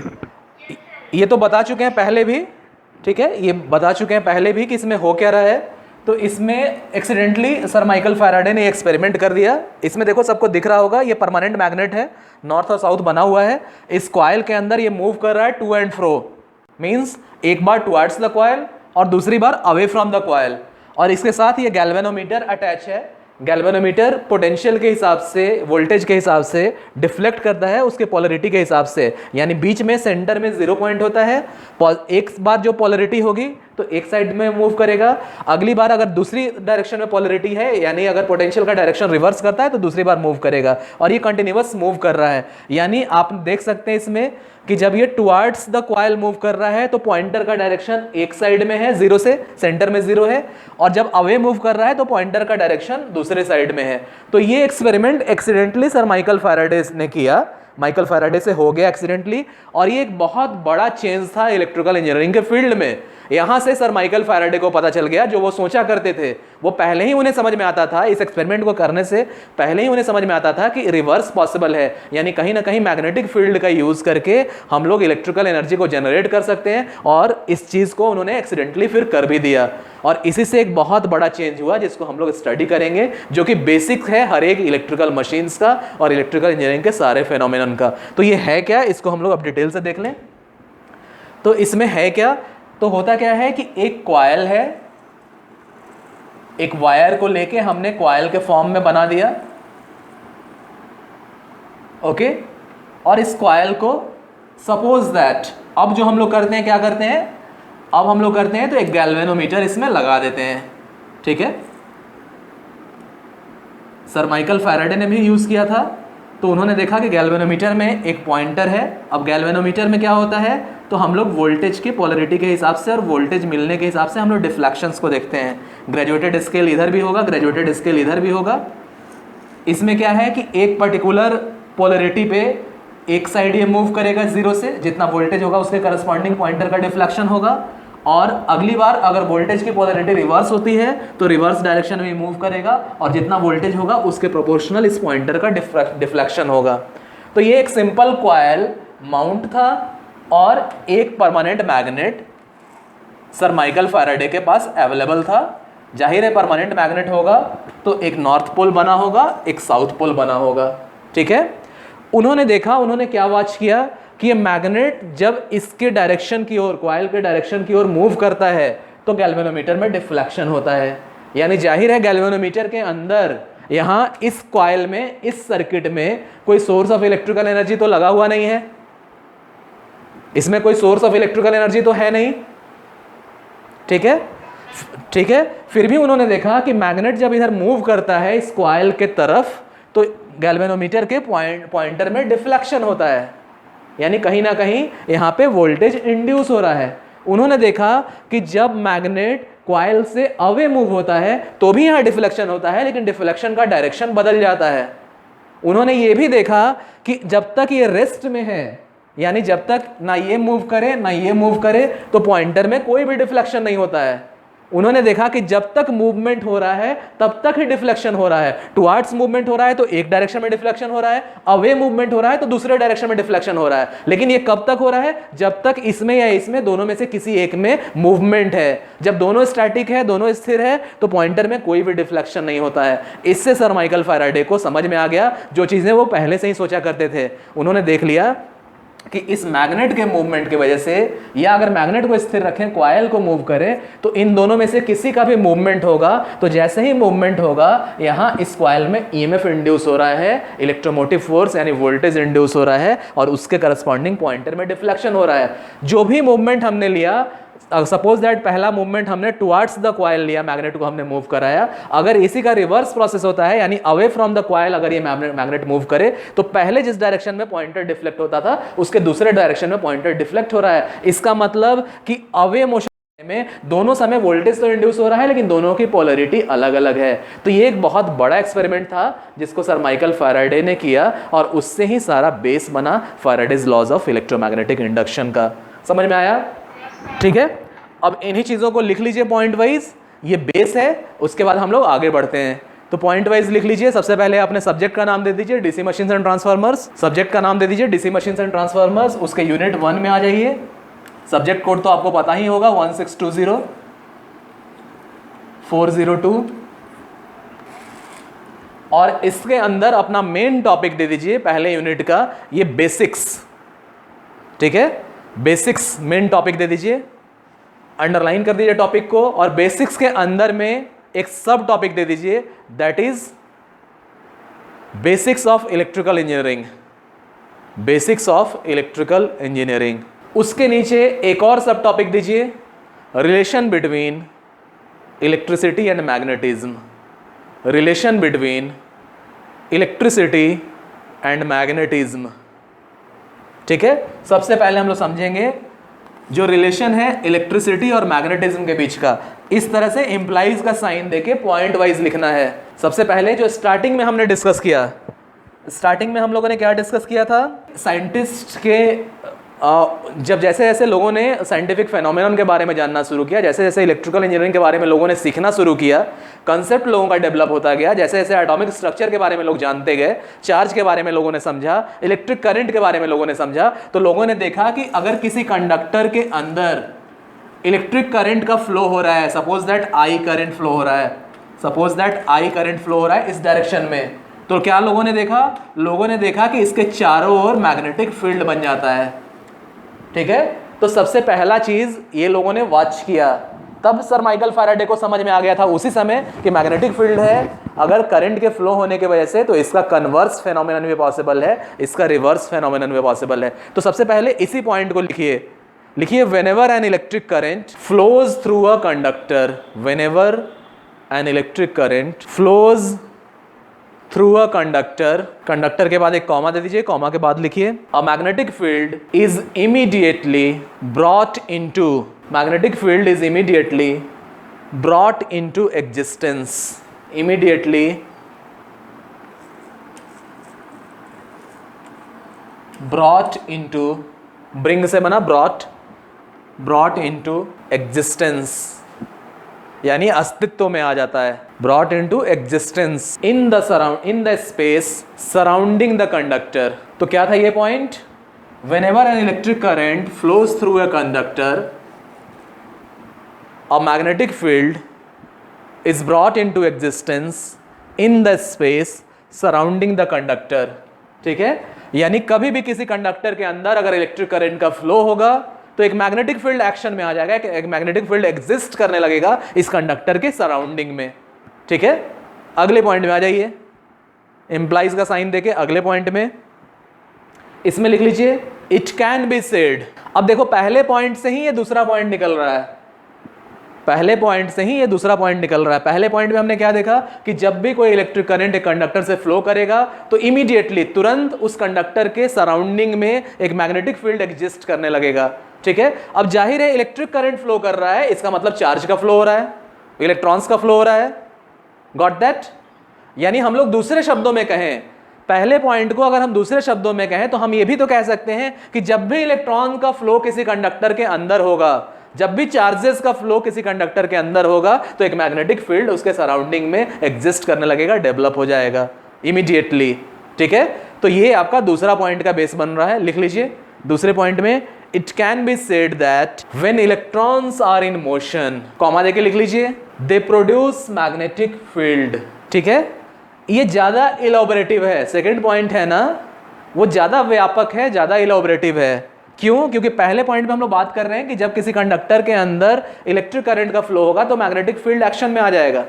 ये तो बता चुके हैं पहले भी, ठीक है, ये बता चुके हैं पहले भी कि इसमें हो क्या रहा है। तो इसमें एक्सीडेंटली सर माइकल फैराडे ने एक्सपेरिमेंट कर दिया। इसमें देखो, सबको दिख रहा होगा, ये परमानेंट मैग्नेट है, नॉर्थ और साउथ बना हुआ है। इस कॉइल के अंदर ये मूव कर रहा है टू एंड फ्रो, मींस एक बार टुवर्ड्स द कॉइल और दूसरी बार अवे फ्रॉम द कॉइल। और इसके साथ ये गैल्वेनोमीटर अटैच है। गैल्वेनोमीटर पोटेंशियल के हिसाब से, वोल्टेज के हिसाब से डिफ्लेक्ट करता है उसके पोलरिटी के हिसाब से, यानी बीच में सेंटर में 0 पॉइंट होता है। एक बार जो पोलरिटी होगी तो एक साइड में मूव करेगा, अगली बार अगर दूसरी डायरेक्शन में पोलरिटी है, यानी अगर पोटेंशियल का डायरेक्शन रिवर्स करता है तो दूसरी बार मूव करेगा, और ये कंटिन्यूअस मूव कर रहा है। यानी आप देख सकते हैं इसमें कि जब ये टुवर्ड्स द कॉइल मूव कर रहा है तो पॉइंटर का डायरेक्शन एक साइड में है 0 से, सेंटर में 0 है, और जब अवे मूव कर रहा है तो पॉइंटर का डायरेक्शन दूसरे साइड में है। तो ये experiment accidentally sir Michael Faraday ने किया, माइकल फैराडे से हो गया एक्सीडेंटली, और ये एक बहुत बड़ा चेंज था इलेक्ट्रिकल इंजीनियरिंग के फील्ड में। यहां से सर माइकल फैराडे को पता चल गया, जो वो सोचा करते थे वो पहले ही उन्हें समझ में आता था, इस एक्सपेरिमेंट को करने से पहले ही उन्हें समझ में आता था कि रिवर्स पॉसिबल है, यानी कहीं ना कहीं मैग्नेटिक फील्ड का यूज करके हम लोग इलेक्ट्रिकल एनर्जी को जनरेट कर सकते हैं, और इस चीज को उन्होंने एक्सीडेंटली फिर कर भी दिया। और इसी से एक बहुत बड़ा चेंज हुआ जिसको हम लोग स्टडी करेंगे, जो कि बेसिक है हर एक इलेक्ट्रिकल मशीन्स का और इलेक्ट्रिकल इंजीनियरिंग के सारे फेनोमेनन का। तो ये है क्या, इसको हम लोग अब डिटेल से देख लें। तो इसमें है क्या, तो होता क्या है कि एक कॉइल है, एक वायर को लेके हमने कॉइल के फॉर्म में बना दिया, ओके। और इस कॉइल को सपोज दैट, अब जो हम लोग करते हैं, क्या करते हैं, अब हम लोग करते हैं तो एक गैल्वेनोमीटर इसमें लगा देते हैं, ठीक है। सर माइकल फैराडे ने भी यूज किया था, तो उन्होंने देखा कि गैल्वेनोमीटर में एक पॉइंटर है। अब गैल्वेनोमीटर में क्या होता है, तो हम लोग वोल्टेज की पोलरिटी के हिसाब से और वोल्टेज मिलने के हिसाब से हम लोग डिफ्लेक्शंस को देखते हैं। ग्रेजुएटेड स्केल इधर भी होगा, ग्रेजुएटेड स्केल इधर भी होगा। इसमें क्या है कि एक पर्टिकुलर पोलरिटी पे एक साइड ये मूव करेगा जीरो से, जितना वोल्टेज होगा उसके करस्पॉन्डिंग पॉइंटर का डिफ्लेक्शन होगा, और अगली बार अगर वोल्टेज की पोलरिटी रिवर्स होती है तो रिवर्स डायरेक्शन में मूव करेगा, और जितना वोल्टेज होगा उसके प्रोपोर्शनल इस पॉइंटर का डिफ्लेक्शन होगा। तो ये एक सिंपल कॉइल माउंट था और एक permanent magnet sir Michael Faraday के पास अवेलेबल था। जाहिर है परमानेंट मैग्नेट होगा तो एक नॉर्थ पोल बना होगा, एक साउथ पोल बना होगा, ठीक है। उन्होंने देखा, उन्होंने क्या वॉच किया कि ये मैग्नेट जब इसके डायरेक्शन की ओर, कॉइल के डायरेक्शन की ओर मूव करता है तो गैल्वेनोमीटर में डिफ्लेक्शन होता है। यानी जाहिर है गैल्वेनोमीटर के अंदर यहाँ इस कॉइल में, इस सर्किट में कोई सोर्स ऑफ इलेक्ट्रिकल एनर्जी तो लगा हुआ नहीं है, इसमें कोई सोर्स ऑफ इलेक्ट्रिकल एनर्जी तो है नहीं, ठीक है, ठीक है। फिर भी उन्होंने देखा कि मैग्नेट जब इधर मूव करता है इस कॉइल के तरफ तो गैल्वेनोमीटर के पॉइंटर में डिफ्लेक्शन होता है, यानी कहीं ना कहीं यहाँ पे वोल्टेज इंड्यूस हो रहा है। उन्होंने देखा कि जब मैग्नेट कॉइल से अवे मूव होता है तो भी यहाँ डिफ्लेक्शन होता है, लेकिन डिफ्लेक्शन का डायरेक्शन बदल जाता है। उन्होंने ये भी देखा कि जब तक ये रेस्ट में है, यानी जब तक ना ये मूव करे ना ये मूव करे, तो पॉइंटर में कोई भी डिफ्लेक्शन नहीं होता है। उन्होंने देखा कि जब तक मूवमेंट हो रहा है तब तक ही डिफ्लेक्शन हो रहा है। टुवर्ड्स मूवमेंट हो रहा है तो एक डायरेक्शन में डिफ्लेक्शन हो रहा है, अवे मूवमेंट हो रहा है तो दूसरे डायरेक्शन में डिफ्लेक्शन हो रहा है। लेकिन ये कब तक हो रहा है, जब तक इसमें या इसमें दोनों में से किसी एक में मूवमेंट है। जब दोनों स्टैटिक है, दोनों स्थिर है, तो पॉइंटर में कोई भी डिफ्लेक्शन नहीं होता है। इससे सर माइकल फैराडे को समझ में आ गया, जो चीजें वो पहले से ही सोचा करते थे। उन्होंने देख लिया कि इस मैग्नेट के मूवमेंट की वजह से, या अगर मैग्नेट को स्थिर रखें, कॉइल को मूव करें, तो इन दोनों में से किसी का भी मूवमेंट होगा, तो जैसे ही मूवमेंट होगा यहाँ इस कॉइल में ईएमएफ इंड्यूस हो रहा है, इलेक्ट्रोमोटिव फोर्स यानी वोल्टेज इंड्यूस हो रहा है, और उसके करस्पॉन्डिंग पॉइंटर में डिफ्लेक्शन हो रहा है। जो भी मूवमेंट हमने लिया, सपोज दैट पहला मूवमेंट हमने टुवर्ड्स द कॉइल लिया, मैग्नेट को हमने मूव कराया, अगर इसी का रिवर्स प्रोसेस होता है, यानी अवे फ्रॉम द कॉइल अगर ये मैग्नेट मूव करे, तो पहले जिस डायरेक्शन में पॉइंटर डिफ्लेक्ट होता था उसके दूसरे डायरेक्शन में पॉइंटर डिफ्लेक्ट हो रहा है। इसका मतलब कि अवे मोशन में दोनों समय वोल्टेज तो इंड्यूस हो रहा है, लेकिन दोनों की पोलरिटी अलग अलग है। तो ये एक बहुत बड़ा एक्सपेरिमेंट था जिसको सर माइकल फैराडे ने किया, और उससे ही सारा बेस बना Faraday's laws of electromagnetic induction का। समझ में आया, ठीक है। अब इन्हीं चीजों को लिख लीजिए पॉइंट वाइज, ये बेस है, उसके बाद हम लोग आगे बढ़ते हैं। तो पॉइंट वाइज लिख लीजिए। सबसे पहले अपने सब्जेक्ट का नाम दे दीजिए, DC machines and transformers. Subject का नाम दे दीजिए डीसी मशीन्स एंड ट्रांसफार्मर्स। उसके यूनिट 1 में आ जाइए। सब्जेक्ट कोड तो आपको पता ही होगा, 1620402, और इसके अंदर अपना मेन टॉपिक दे दीजिए पहले यूनिट का, ये बेसिक्स, ठीक है। बेसिक्स मेन टॉपिक दे दीजिए, अंडरलाइन कर दीजिए टॉपिक को, और बेसिक्स के अंदर में एक सब टॉपिक दे दीजिए, that is basics of electrical engineering. Basics of electrical engineering. उसके नीचे एक और सब टॉपिक दीजिए, relation between electricity and magnetism. Relation between electricity and magnetism, ठीक है। सबसे पहले हम लोग समझेंगे जो रिलेशन है इलेक्ट्रिसिटी और मैग्नेटिज्म के बीच का। इस तरह से इंप्लाइज का साइन देके पॉइंट वाइज लिखना है। सबसे पहले जो स्टार्टिंग में हमने डिस्कस किया, स्टार्टिंग में हम लोगों ने क्या डिस्कस किया था, साइंटिस्ट के जब जैसे जैसे लोगों ने साइंटिफिक फेनोमेनन के बारे में जानना शुरू किया, जैसे जैसे इलेक्ट्रिकल इंजीनियरिंग के बारे में लोगों ने सीखना शुरू किया, कंसेप्ट लोगों का डेवलप होता गया, जैसे जैसे एटॉमिक स्ट्रक्चर के बारे में लोग जानते गए, चार्ज के बारे में लोगों ने समझा, इलेक्ट्रिक करंट के बारे में लोगों ने समझा, तो लोगों ने देखा कि अगर किसी कंडक्टर के अंदर इलेक्ट्रिक करंट का फ्लो हो रहा है, suppose that I current flow हो रहा है, suppose that I current flow हो रहा है इस डायरेक्शन में, तो क्या लोगों ने देखा? लोगों ने देखा कि इसके चारों ओर मैग्नेटिक फील्ड बन जाता है। ठीक है, तो सबसे पहला चीज ये लोगों ने वॉच किया, तब सर माइकल फैराडे को समझ में आ गया था उसी समय कि मैग्नेटिक फील्ड है, अगर करंट के फ्लो होने की वजह से तो इसका कन्वर्स फेनोमेनन भी पॉसिबल है, इसका रिवर्स फेनोमेनन भी पॉसिबल है। तो सबसे पहले इसी पॉइंट को लिखिए whenever an electric current flows through a conductor, whenever an electric current flows through a conductor, conductor के बाद एक कॉमा दे दीजिए, कॉमा के बाद लिखिए अ magnetic field is immediately brought into, magnetic field is immediately brought into existence, immediately brought into, bring से बना ब्रॉट इनटू एग्जिस्टेंस, यानी अस्तित्व में आ जाता है, brought into existence in the space surrounding the conductor. तो क्या था ये point? Whenever an electric current flows through a conductor, a magnetic field is brought into existence in the space surrounding the conductor. ठीक है, यानी कभी भी किसी कंडक्टर के अंदर अगर इलेक्ट्रिक करंट का फ्लो होगा तो एक मैग्नेटिक फील्ड एक्शन में आ जाएगा, एक मैग्नेटिक फील्ड एग्जिस्ट करने लगेगा इस कंडक्टर के सराउंडिंग में। ठीक है, अगले पॉइंट में आ जाइए, इंप्लाइज का साइन देके अगले पॉइंट में इसमें लिख लीजिए इट कैन बी सेड। अब देखो पहले पॉइंट से ही ये दूसरा पॉइंट निकल रहा है, पहले पॉइंट से ही ये दूसरा पॉइंट निकल रहा है। पहले पॉइंट में हमने क्या देखा कि जब भी कोई इलेक्ट्रिक करंट एक कंडक्टर से फ्लो करेगा तो इमीडिएटली तुरंत उस कंडक्टर के सराउंडिंग में एक मैग्नेटिक फील्ड एग्जिस्ट करने लगेगा। ठीक है, अब जाहिर है इलेक्ट्रिक करंट फ्लो कर रहा है, इसका मतलब चार्ज का फ्लो हो रहा है, इलेक्ट्रॉन्स का फ्लो हो रहा है। Got that? यानी हम लोग दूसरे शब्दों में कहें, पहले पॉइंट को अगर हम दूसरे शब्दों में कहें तो हम ये भी तो कह सकते हैं कि जब भी इलेक्ट्रॉन का फ्लो किसी कंडक्टर के अंदर होगा, जब भी चार्जेस का फ्लो किसी कंडक्टर के अंदर होगा तो एक मैग्नेटिक फील्ड उसके सराउंडिंग में एग्जिस्ट करने लगेगा, डेवलप हो जाएगा इमीडिएटली। ठीक है, तो ये आपका दूसरा पॉइंट का बेस बन रहा है। लिख लीजिए दूसरे पॉइंट में it can be said that when electrons are in motion, comma देके लिख लीजिए दे प्रोड्यूस मैग्नेटिक फील्ड। ठीक है, ये ज्यादा इलैबोरेटिव है, सेकंड पॉइंट है ना वो ज्यादा व्यापक है, ज्यादा इलैबोरेटिव है। क्यों? क्योंकि पहले पॉइंट में हम लोग बात कर रहे हैं कि जब किसी कंडक्टर के अंदर इलेक्ट्रिक करंट का फ्लो होगा तो मैग्नेटिक फील्ड एक्शन में आ जाएगा।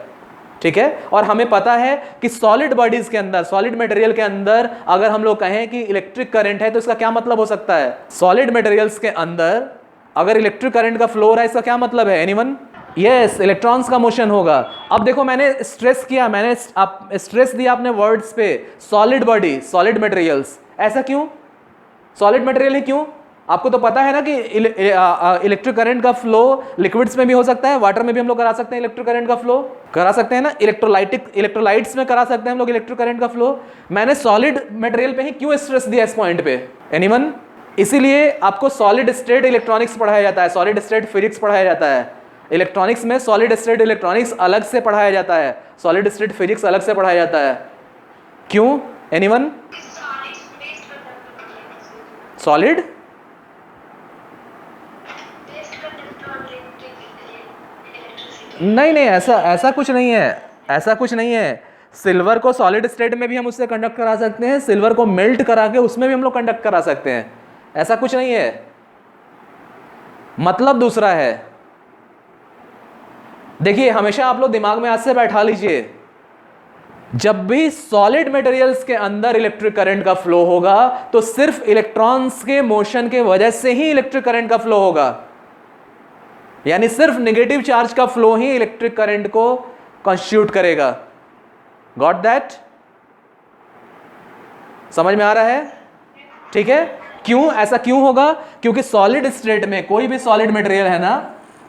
ठीक है, और हमें पता है कि सॉलिड बॉडीज के अंदर, सॉलिड मटेरियल के अंदर अगर हम लोग कहें कि इलेक्ट्रिक करंट है तो इसका क्या मतलब हो सकता है? सॉलिड मटेरियल्स के अंदर अगर इलेक्ट्रिक करंट का फ्लो हो रहा है इसका क्या मतलब है? एनीवन? यस, इलेक्ट्रॉन्स का मोशन होगा। अब देखो मैंने स्ट्रेस किया, मैंने स्ट्रेस दिया अपने वर्ड्स पे, सॉलिड बॉडी, सॉलिड मटेरियल्स। ऐसा क्यों? सॉलिड मटेरियल ही क्यों? आपको तो पता है ना कि इलेक्ट्रिक करंट का फ्लो लिक्विड्स में भी हो सकता है, वाटर में भी हम लोग करा सकते हैं, इलेक्ट्रिक करंट का फ्लो करा सकते हैं ना, इलेक्ट्रोलाइट्स में करा सकते हैं हम लोग इलेक्ट्रिक करंट का फ्लो। मैंने सॉलिड मटेरियल पे ही क्यों स्ट्रेस दिया इस पॉइंट पे? एनीवन? इसीलिए आपको सॉलिड स्टेट इलेक्ट्रॉनिक्स पढ़ाया जाता है, सॉलिड स्टेट फिजिक्स पढ़ाया जाता है। इलेक्ट्रॉनिक्स में सॉलिड स्टेट इलेक्ट्रॉनिक्स अलग से पढ़ाया जाता है, सॉलिड स्टेट फिजिक्स अलग से पढ़ाया जाता है। क्यों? एनीवन? सॉलिड नहीं, ऐसा कुछ नहीं है, ऐसा कुछ नहीं है। सिल्वर को सॉलिड स्टेट में भी हम उससे कंडक्ट करा सकते हैं, सिल्वर को मेल्ट करा के उसमें भी हम लोग कंडक्ट करा सकते हैं, ऐसा कुछ नहीं है। मतलब दूसरा है। देखिए हमेशा आप लोग दिमाग में आज से बैठा लीजिए, जब भी सॉलिड मटेरियल्स के अंदर इलेक्ट्रिक करंट का फ्लो होगा तो सिर्फ इलेक्ट्रॉन्स के मोशन के वजह से ही इलेक्ट्रिक करंट का फ्लो होगा, यानी सिर्फ नेगेटिव चार्ज का फ्लो ही इलेक्ट्रिक करंट को कॉन्स्टिट्यूट करेगा। Got that? समझ में आ रहा है? ठीक है, क्यों ऐसा क्यों होगा? क्योंकि सॉलिड स्टेट में कोई भी सॉलिड मटेरियल है ना,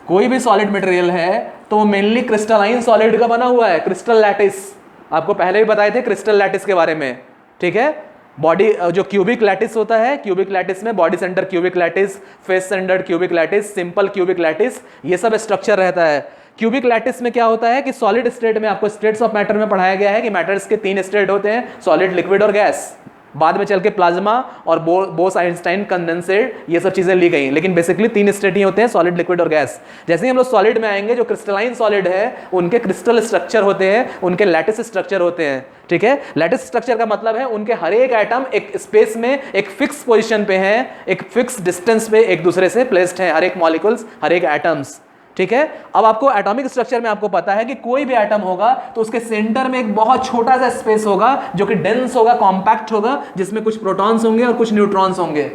कोई भी सॉलिड मटेरियल है तो वो मेनली क्रिस्टलाइन सॉलिड का बना हुआ है, क्रिस्टल लैटिस। आपको पहले भी बताए थे क्रिस्टल लैटिस के बारे में। ठीक है, बॉडी जो क्यूबिक लैटिस होता है, क्यूबिक लैटिस में body centre cubic lattice, face centred cubic lattice, simple cubic lattice, ये सब स्ट्रक्चर रहता है। क्यूबिक लैटिस में क्या होता है कि सॉलिड स्टेट में आपको स्टेट्स ऑफ मैटर में पढ़ाया गया है कि मैटर्स के 3 स्टेट होते हैं, सॉलिड, लिक्विड और गैस। बाद में चल के प्लाज्मा और बोस आइंस्टाइन कंडेंसेट ये सब चीजें ली गई, लेकिन बेसिकली 3 स्टेट ही होते हैं, सॉलिड, लिक्विड और गैस। जैसे ही हम लोग सॉलिड में आएंगे, जो क्रिस्टलाइन सॉलिड है उनके क्रिस्टल स्ट्रक्चर होते हैं, उनके लैटिस स्ट्रक्चर होते हैं, ठीक है। लैटिस स्ट्रक्चर का मतलब है उनके हर एक एटम एक स्पेस में एक फिक्स पोजीशन पे है, एक फिक्स डिस्टेंस पे एक दूसरे से प्लेस्ड है, हर एक मॉलिक्यूल्स, हर एक एटम्स, ठीक है। अब आपको एटॉमिक स्ट्रक्चर में आपको पता है कि कोई भी एटम होगा तो उसके सेंटर में एक बहुत छोटा सा स्पेस होगा जो कि डेंस होगा, कॉम्पैक्ट होगा, जिसमें कुछ प्रोटॉन्स होंगे और कुछ न्यूट्रॉन्स होंगे,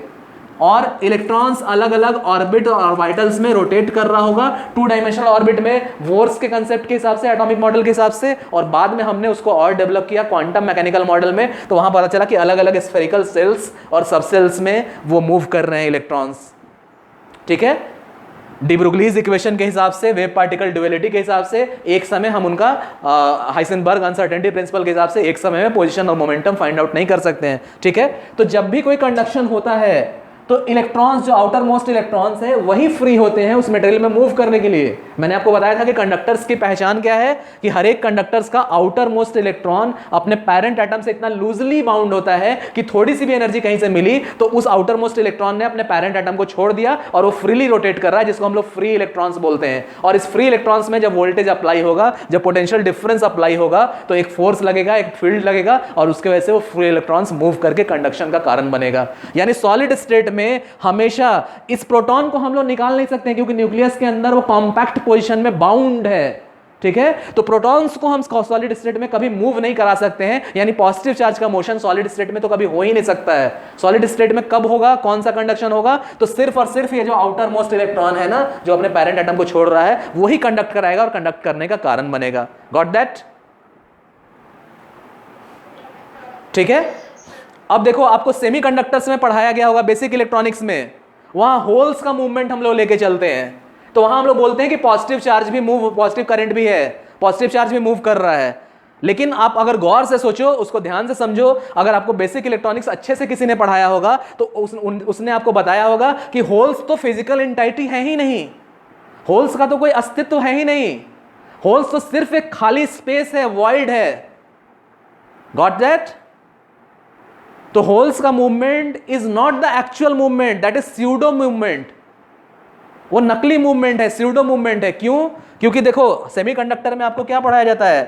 और इलेक्ट्रॉन्स अलग अलग ऑर्बिट और ऑर्बिटल्स में रोटेट कर रहा होगा, 2 डायमेंशनल ऑर्बिट में, बोर्स के कंसेप्ट के हिसाब से, एटॉमिक मॉडल के हिसाब से। और बाद में हमने उसको और डेवलप किया क्वांटम मैकेनिकल मॉडल में, तो वहां पता चला कि अलग अलग स्फेरिकल सेल्स और सब सेल्स में वो मूव कर रहे हैं इलेक्ट्रॉन्स, ठीक है। डी ब्रुगलीज इक्वेशन के हिसाब से, वेव पार्टिकल ड्यूअलिटी के हिसाब से एक समय हम उनका हाइसेनबर्ग अनसर्टेनिटी प्रिंसिपल के हिसाब से एक समय में पोजीशन और मोमेंटम फाइंड आउट नहीं कर सकते हैं, ठीक है। तो जब भी कोई कंडक्शन होता है तो इलेक्ट्रॉन्स, जो आउटर मोस्ट इलेक्ट्रॉन्स है, वही फ्री होते हैं उस मटेरियल में मूव करने के लिए। मैंने आपको बताया था कि कंडक्टर्स की पहचान क्या है, कि हर एक कंडक्टर्स का आउटर मोस्ट इलेक्ट्रॉन अपने पेरेंट एटम से इतना लूजली बाउंड होता है कि थोड़ी सी भी एनर्जी कहीं से मिली तो उस आउटर मोस्ट इलेक्ट्रॉन ने अपने पेरेंट एटम को छोड़ दिया और वो फ्रीली रोटेट कर रहा है, जिसको हम लोग फ्री इलेक्ट्रॉन्स बोलते हैं। और इस फ्री इलेक्ट्रॉन्स में जब वोल्टेज अप्लाई होगा, जब पोटेंशियल डिफरेंस अप्लाई होगा, तो एक फोर्स लगेगा, एक फील्ड लगेगा, और उसके वजह से वो फ्री इलेक्ट्रॉन्स मूव करके कंडक्शन का कारण बनेगा। यानी सॉलिड स्टेट में हमेशा इस प्रोटॉन को हम लोग निकाल नहीं सकते हैं, क्योंकि न्यूक्लियस के अंदर वो कॉम्पैक्ट पोजीशन में बाउंड है, ठीक है। तो प्रोटॉन्स को हम सॉलिड स्टेट में कभी मूव नहीं करा सकते हैं, यानी पॉजिटिव चार्ज का मोशन सॉलिड स्टेट में तो कभी हो ही नहीं सकता है। सॉलिड स्टेट में कब होगा, कौन सा कंडक्शन होगा, तो सिर्फ और सिर्फ ये जो आउटर मोस्ट इलेक्ट्रॉन है ना, जो अपने पेरेंट एटम को छोड़ रहा है, वही कंडक्ट कराएगा और कंडक्ट करने का कारण बनेगा। Got that? ठीक है। अब देखो, आपको सेमीकंडक्टर्स में पढ़ाया गया होगा, बेसिक इलेक्ट्रॉनिक्स में, वहां होल्स का मूवमेंट हम लोग लेके चलते हैं, तो वहां हम लोग बोलते हैं कि पॉजिटिव चार्ज भी मूव, पॉजिटिव करंट भी है, पॉजिटिव चार्ज भी मूव कर रहा है। लेकिन आप अगर गौर से सोचो, उसको ध्यान से समझो, अगर आपको बेसिक इलेक्ट्रॉनिक्स अच्छे से किसी ने पढ़ाया होगा तो उसने आपको बताया होगा कि होल्स तो फिजिकल एंटिटी है ही नहीं, होल्स का तो कोई अस्तित्व है ही नहीं, होल्स तो सिर्फ एक खाली स्पेस है, वॉइड है। Got that? तो होल्स का movement is not the actual movement, that is pseudo movement, वो नकली मूवमेंट है, स्यूडो मूवमेंट है। क्यों? क्योंकि देखो, सेमीकंडक्टर में आपको क्या पढ़ाया जाता है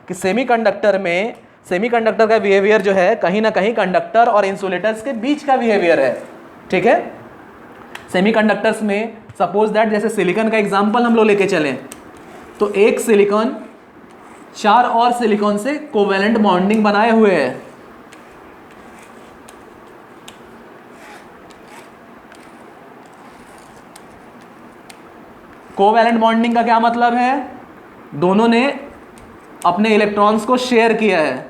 कि सेमीकंडक्टर में, सेमीकंडक्टर का बिहेवियर जो है कहीं ना कहीं कंडक्टर और इंसुलेटर्स के बीच का बिहेवियर है, ठीक है। सेमीकंडक्टर्स में सपोज दैट, जैसे सिलिकॉन का एग्जांपल हम लोग लेके चलें, तो एक सिलिकॉन 4 और सिलिकॉन से कोवेलेंट बॉन्डिंग बनाए हुए है, कोवैलेंट बॉन्डिंग का क्या मतलब है? दोनों ने अपने इलेक्ट्रॉन्स को शेयर किया है।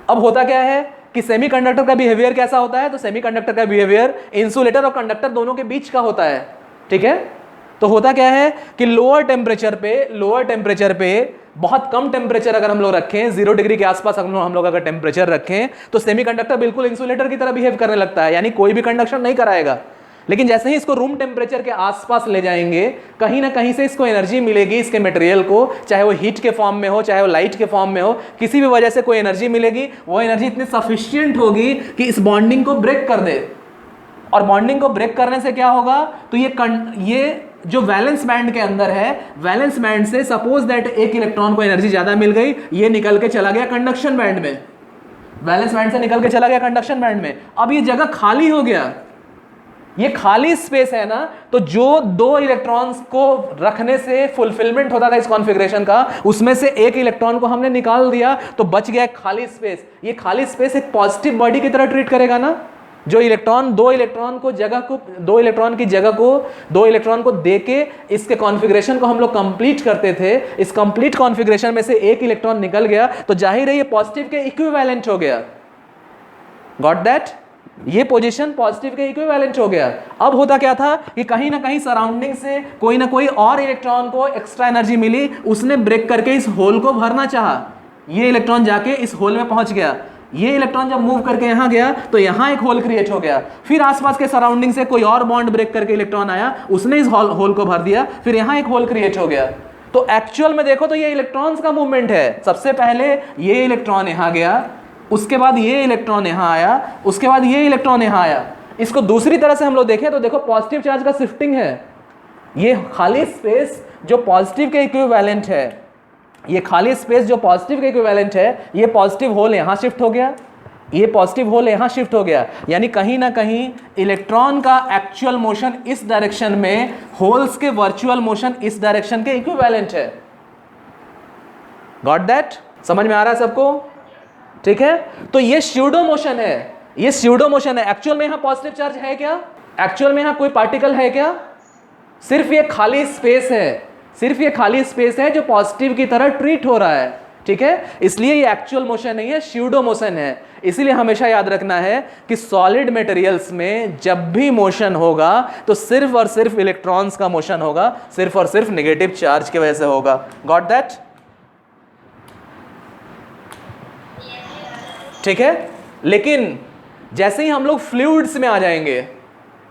अब होता क्या है कि सेमीकंडक्टर का बिहेवियर कैसा होता है? तो सेमीकंडक्टर का बिहेवियर इंसुलेटर और कंडक्टर दोनों के बीच का होता है, ठीक है। तो होता क्या है कि लोअर टेम्परेचर पे बहुत कम टेम्परेचर अगर हम लोग रखें, 0 डिग्री के आसपास हम लोग अगर टेम्परेचर रखें, तो सेमीकंडक्टर बिल्कुल इंसुलेटर की तरह बिहेव करने लगता है, यानी कोई भी कंडक्शन नहीं कराएगा। लेकिन जैसे ही इसको रूम टेम्परेचर के आसपास ले जाएंगे, कहीं ना कहीं से इसको एनर्जी मिलेगी, इसके मटेरियल को, चाहे वो हीट के फॉर्म में हो, चाहे वो लाइट के फॉर्म में हो, किसी भी वजह से कोई एनर्जी मिलेगी, वो एनर्जी इतनी सफिशिएंट होगी कि इस बॉन्डिंग को ब्रेक कर दे। और बॉन्डिंग को ब्रेक करने से क्या होगा? तो ये जो वैलेंस बैंड के अंदर है, वैलेंस बैंड से सपोज दैट एक इलेक्ट्रॉन को एनर्जी ज्यादा मिल गई, ये निकल के चला गया कंडक्शन बैंड में, वैलेंस बैंड से निकल के चला गया कंडक्शन बैंड में। अब ये जगह खाली हो गया, ये खाली स्पेस है ना, तो जो 2 इलेक्ट्रॉन्स को रखने से फुलफिलमेंट होता था इस कॉन्फ़िगरेशन का, उसमें से एक इलेक्ट्रॉन को हमने निकाल दिया, तो बच गया एक खाली स्पेस। ये खाली स्पेस एक पॉजिटिव बॉडी की तरह ट्रीट करेगा ना, जो इलेक्ट्रॉन 2 इलेक्ट्रॉन को देके इसके कॉन्फ़िगरेशन को हम लोग कंप्लीट करते थे, इस कंप्लीट कॉन्फ़िगरेशन में से एक इलेक्ट्रॉन निकल गया, तो जाहिर है ये पॉजिटिव के इक्विवेलेंट हो गया। Got that? ये पोजीशन पॉजिटिव के इक्विवेलेंट हो गया। अब होता क्या था कि कहीं ना कहीं सराउंडिंग से कोई ना कोई और इलेक्ट्रॉन को एक्स्ट्रा एनर्जी मिली, उसने ब्रेक करके इस होल को भरना चाहा, ये इलेक्ट्रॉन जाके इस होल में पहुंच गया, ये इलेक्ट्रॉन जब मूव करके यहाँ गया तो यहाँ एक होल क्रिएट हो गया, फिर आसपास के सराउंडिंग से कोई और बॉन्ड ब्रेक करके इलेक्ट्रॉन आया, उसने इस होल को भर दिया, फिर यहाँ एक होल क्रिएट हो गया। तो एक्चुअल में देखो तो ये इलेक्ट्रॉन्स का मूवमेंट है। सबसे पहले ये इलेक्ट्रॉन यहाँ गया, उसके बाद ये इलेक्ट्रॉन यहाँ आया, उसके बाद ये इलेक्ट्रॉन यहाँ आया। इसको दूसरी तरह से हम लोग देखें तो देखो पॉजिटिव चार्ज का शिफ्टिंग है, ये खाली स्पेस जो पॉजिटिव के इक्विवेलेंट है, ये खाली स्पेस जो पॉजिटिव के इक्विवेलेंट है, ये पॉजिटिव होल यहाँ शिफ्ट हो गया, ये पॉजिटिव होल यहाँ शिफ्ट हो गया, यानी कहीं ना कहीं इलेक्ट्रॉन का एक्चुअल मोशन इस डायरेक्शन में, होल्स के वर्चुअल मोशन इस डायरेक्शन के इक्विवेलेंट है। Got that? समझ में आ रहा है सबको? ठीक है, तो ये स्यूडो मोशन है, ये स्यूडो मोशन है। एक्चुअल में यहां पॉजिटिव चार्ज है क्या? एक्चुअल में यहां कोई पार्टिकल है क्या? सिर्फ ये खाली स्पेस है, सिर्फ ये खाली स्पेस है जो पॉजिटिव की तरह ट्रीट हो रहा है। ठीक है, इसलिए ये एक्चुअल मोशन नहीं है, स्यूडो मोशन है। इसीलिए हमेशा याद रखना है कि सॉलिड मटेरियल्स में जब भी मोशन होगा तो सिर्फ और सिर्फ इलेक्ट्रॉन्स का मोशन होगा, सिर्फ और सिर्फ नेगेटिव चार्ज की वजह से होगा। Got that? ठीक है, लेकिन जैसे ही हम लोग फ्लूइड्स में आ जाएंगे,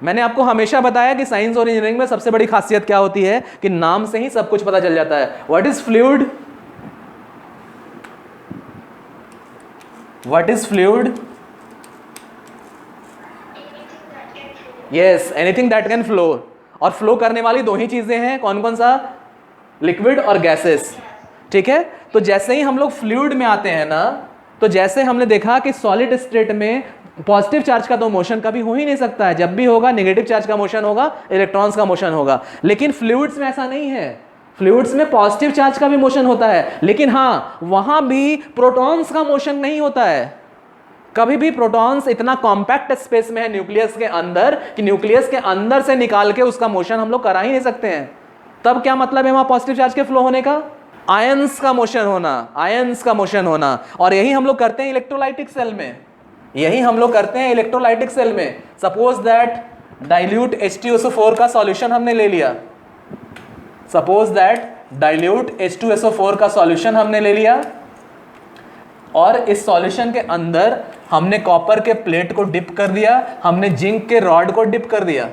मैंने आपको हमेशा बताया कि साइंस और इंजीनियरिंग में सबसे बड़ी खासियत क्या होती है कि नाम से ही सब कुछ पता चल जाता है। What is fluid? What is fluid? Yes, anything that can flow. और फ्लो करने वाली दो ही चीजें हैं, कौन कौन सा? लिक्विड और गैसेस। ठीक है, तो जैसे ही हम लोग फ्लूइड में आते हैं ना, तो जैसे हमने देखा कि सॉलिड स्टेट में पॉजिटिव चार्ज का तो मोशन कभी हो ही नहीं सकता है, जब भी होगा नेगेटिव चार्ज का मोशन होगा, इलेक्ट्रॉन्स का मोशन होगा। लेकिन फ्लूइड्स में ऐसा नहीं है, फ्लूइड्स में पॉजिटिव चार्ज का भी मोशन होता है, लेकिन हाँ वहां भी प्रोटॉन्स का मोशन नहीं होता है। कभी भी प्रोटॉन्स इतना कॉम्पैक्ट स्पेस में है न्यूक्लियस के अंदर कि न्यूक्लियस के अंदर से निकाल के उसका मोशन हम लोग करा ही नहीं सकते हैं। तब क्या मतलब है वहां पॉजिटिव चार्ज के फ्लो होने का? आयंस का मोशन होना, आयंस का मोशन होना। और यही हम लोग करते हैं इलेक्ट्रोलाइटिक सेल में, यही हम लोग करते हैं इलेक्ट्रोलाइटिक सेल में। सपोज दैट डाइल्यूट H2SO4 का सॉल्यूशन हमने ले लिया, सपोज दैट डाइल्यूट H2SO4 का सॉल्यूशन हमने ले लिया, और इस सॉल्यूशन के अंदर हमने कॉपर के प्लेट को डिप कर दिया, हमने जिंक के रॉड को डिप कर दिया।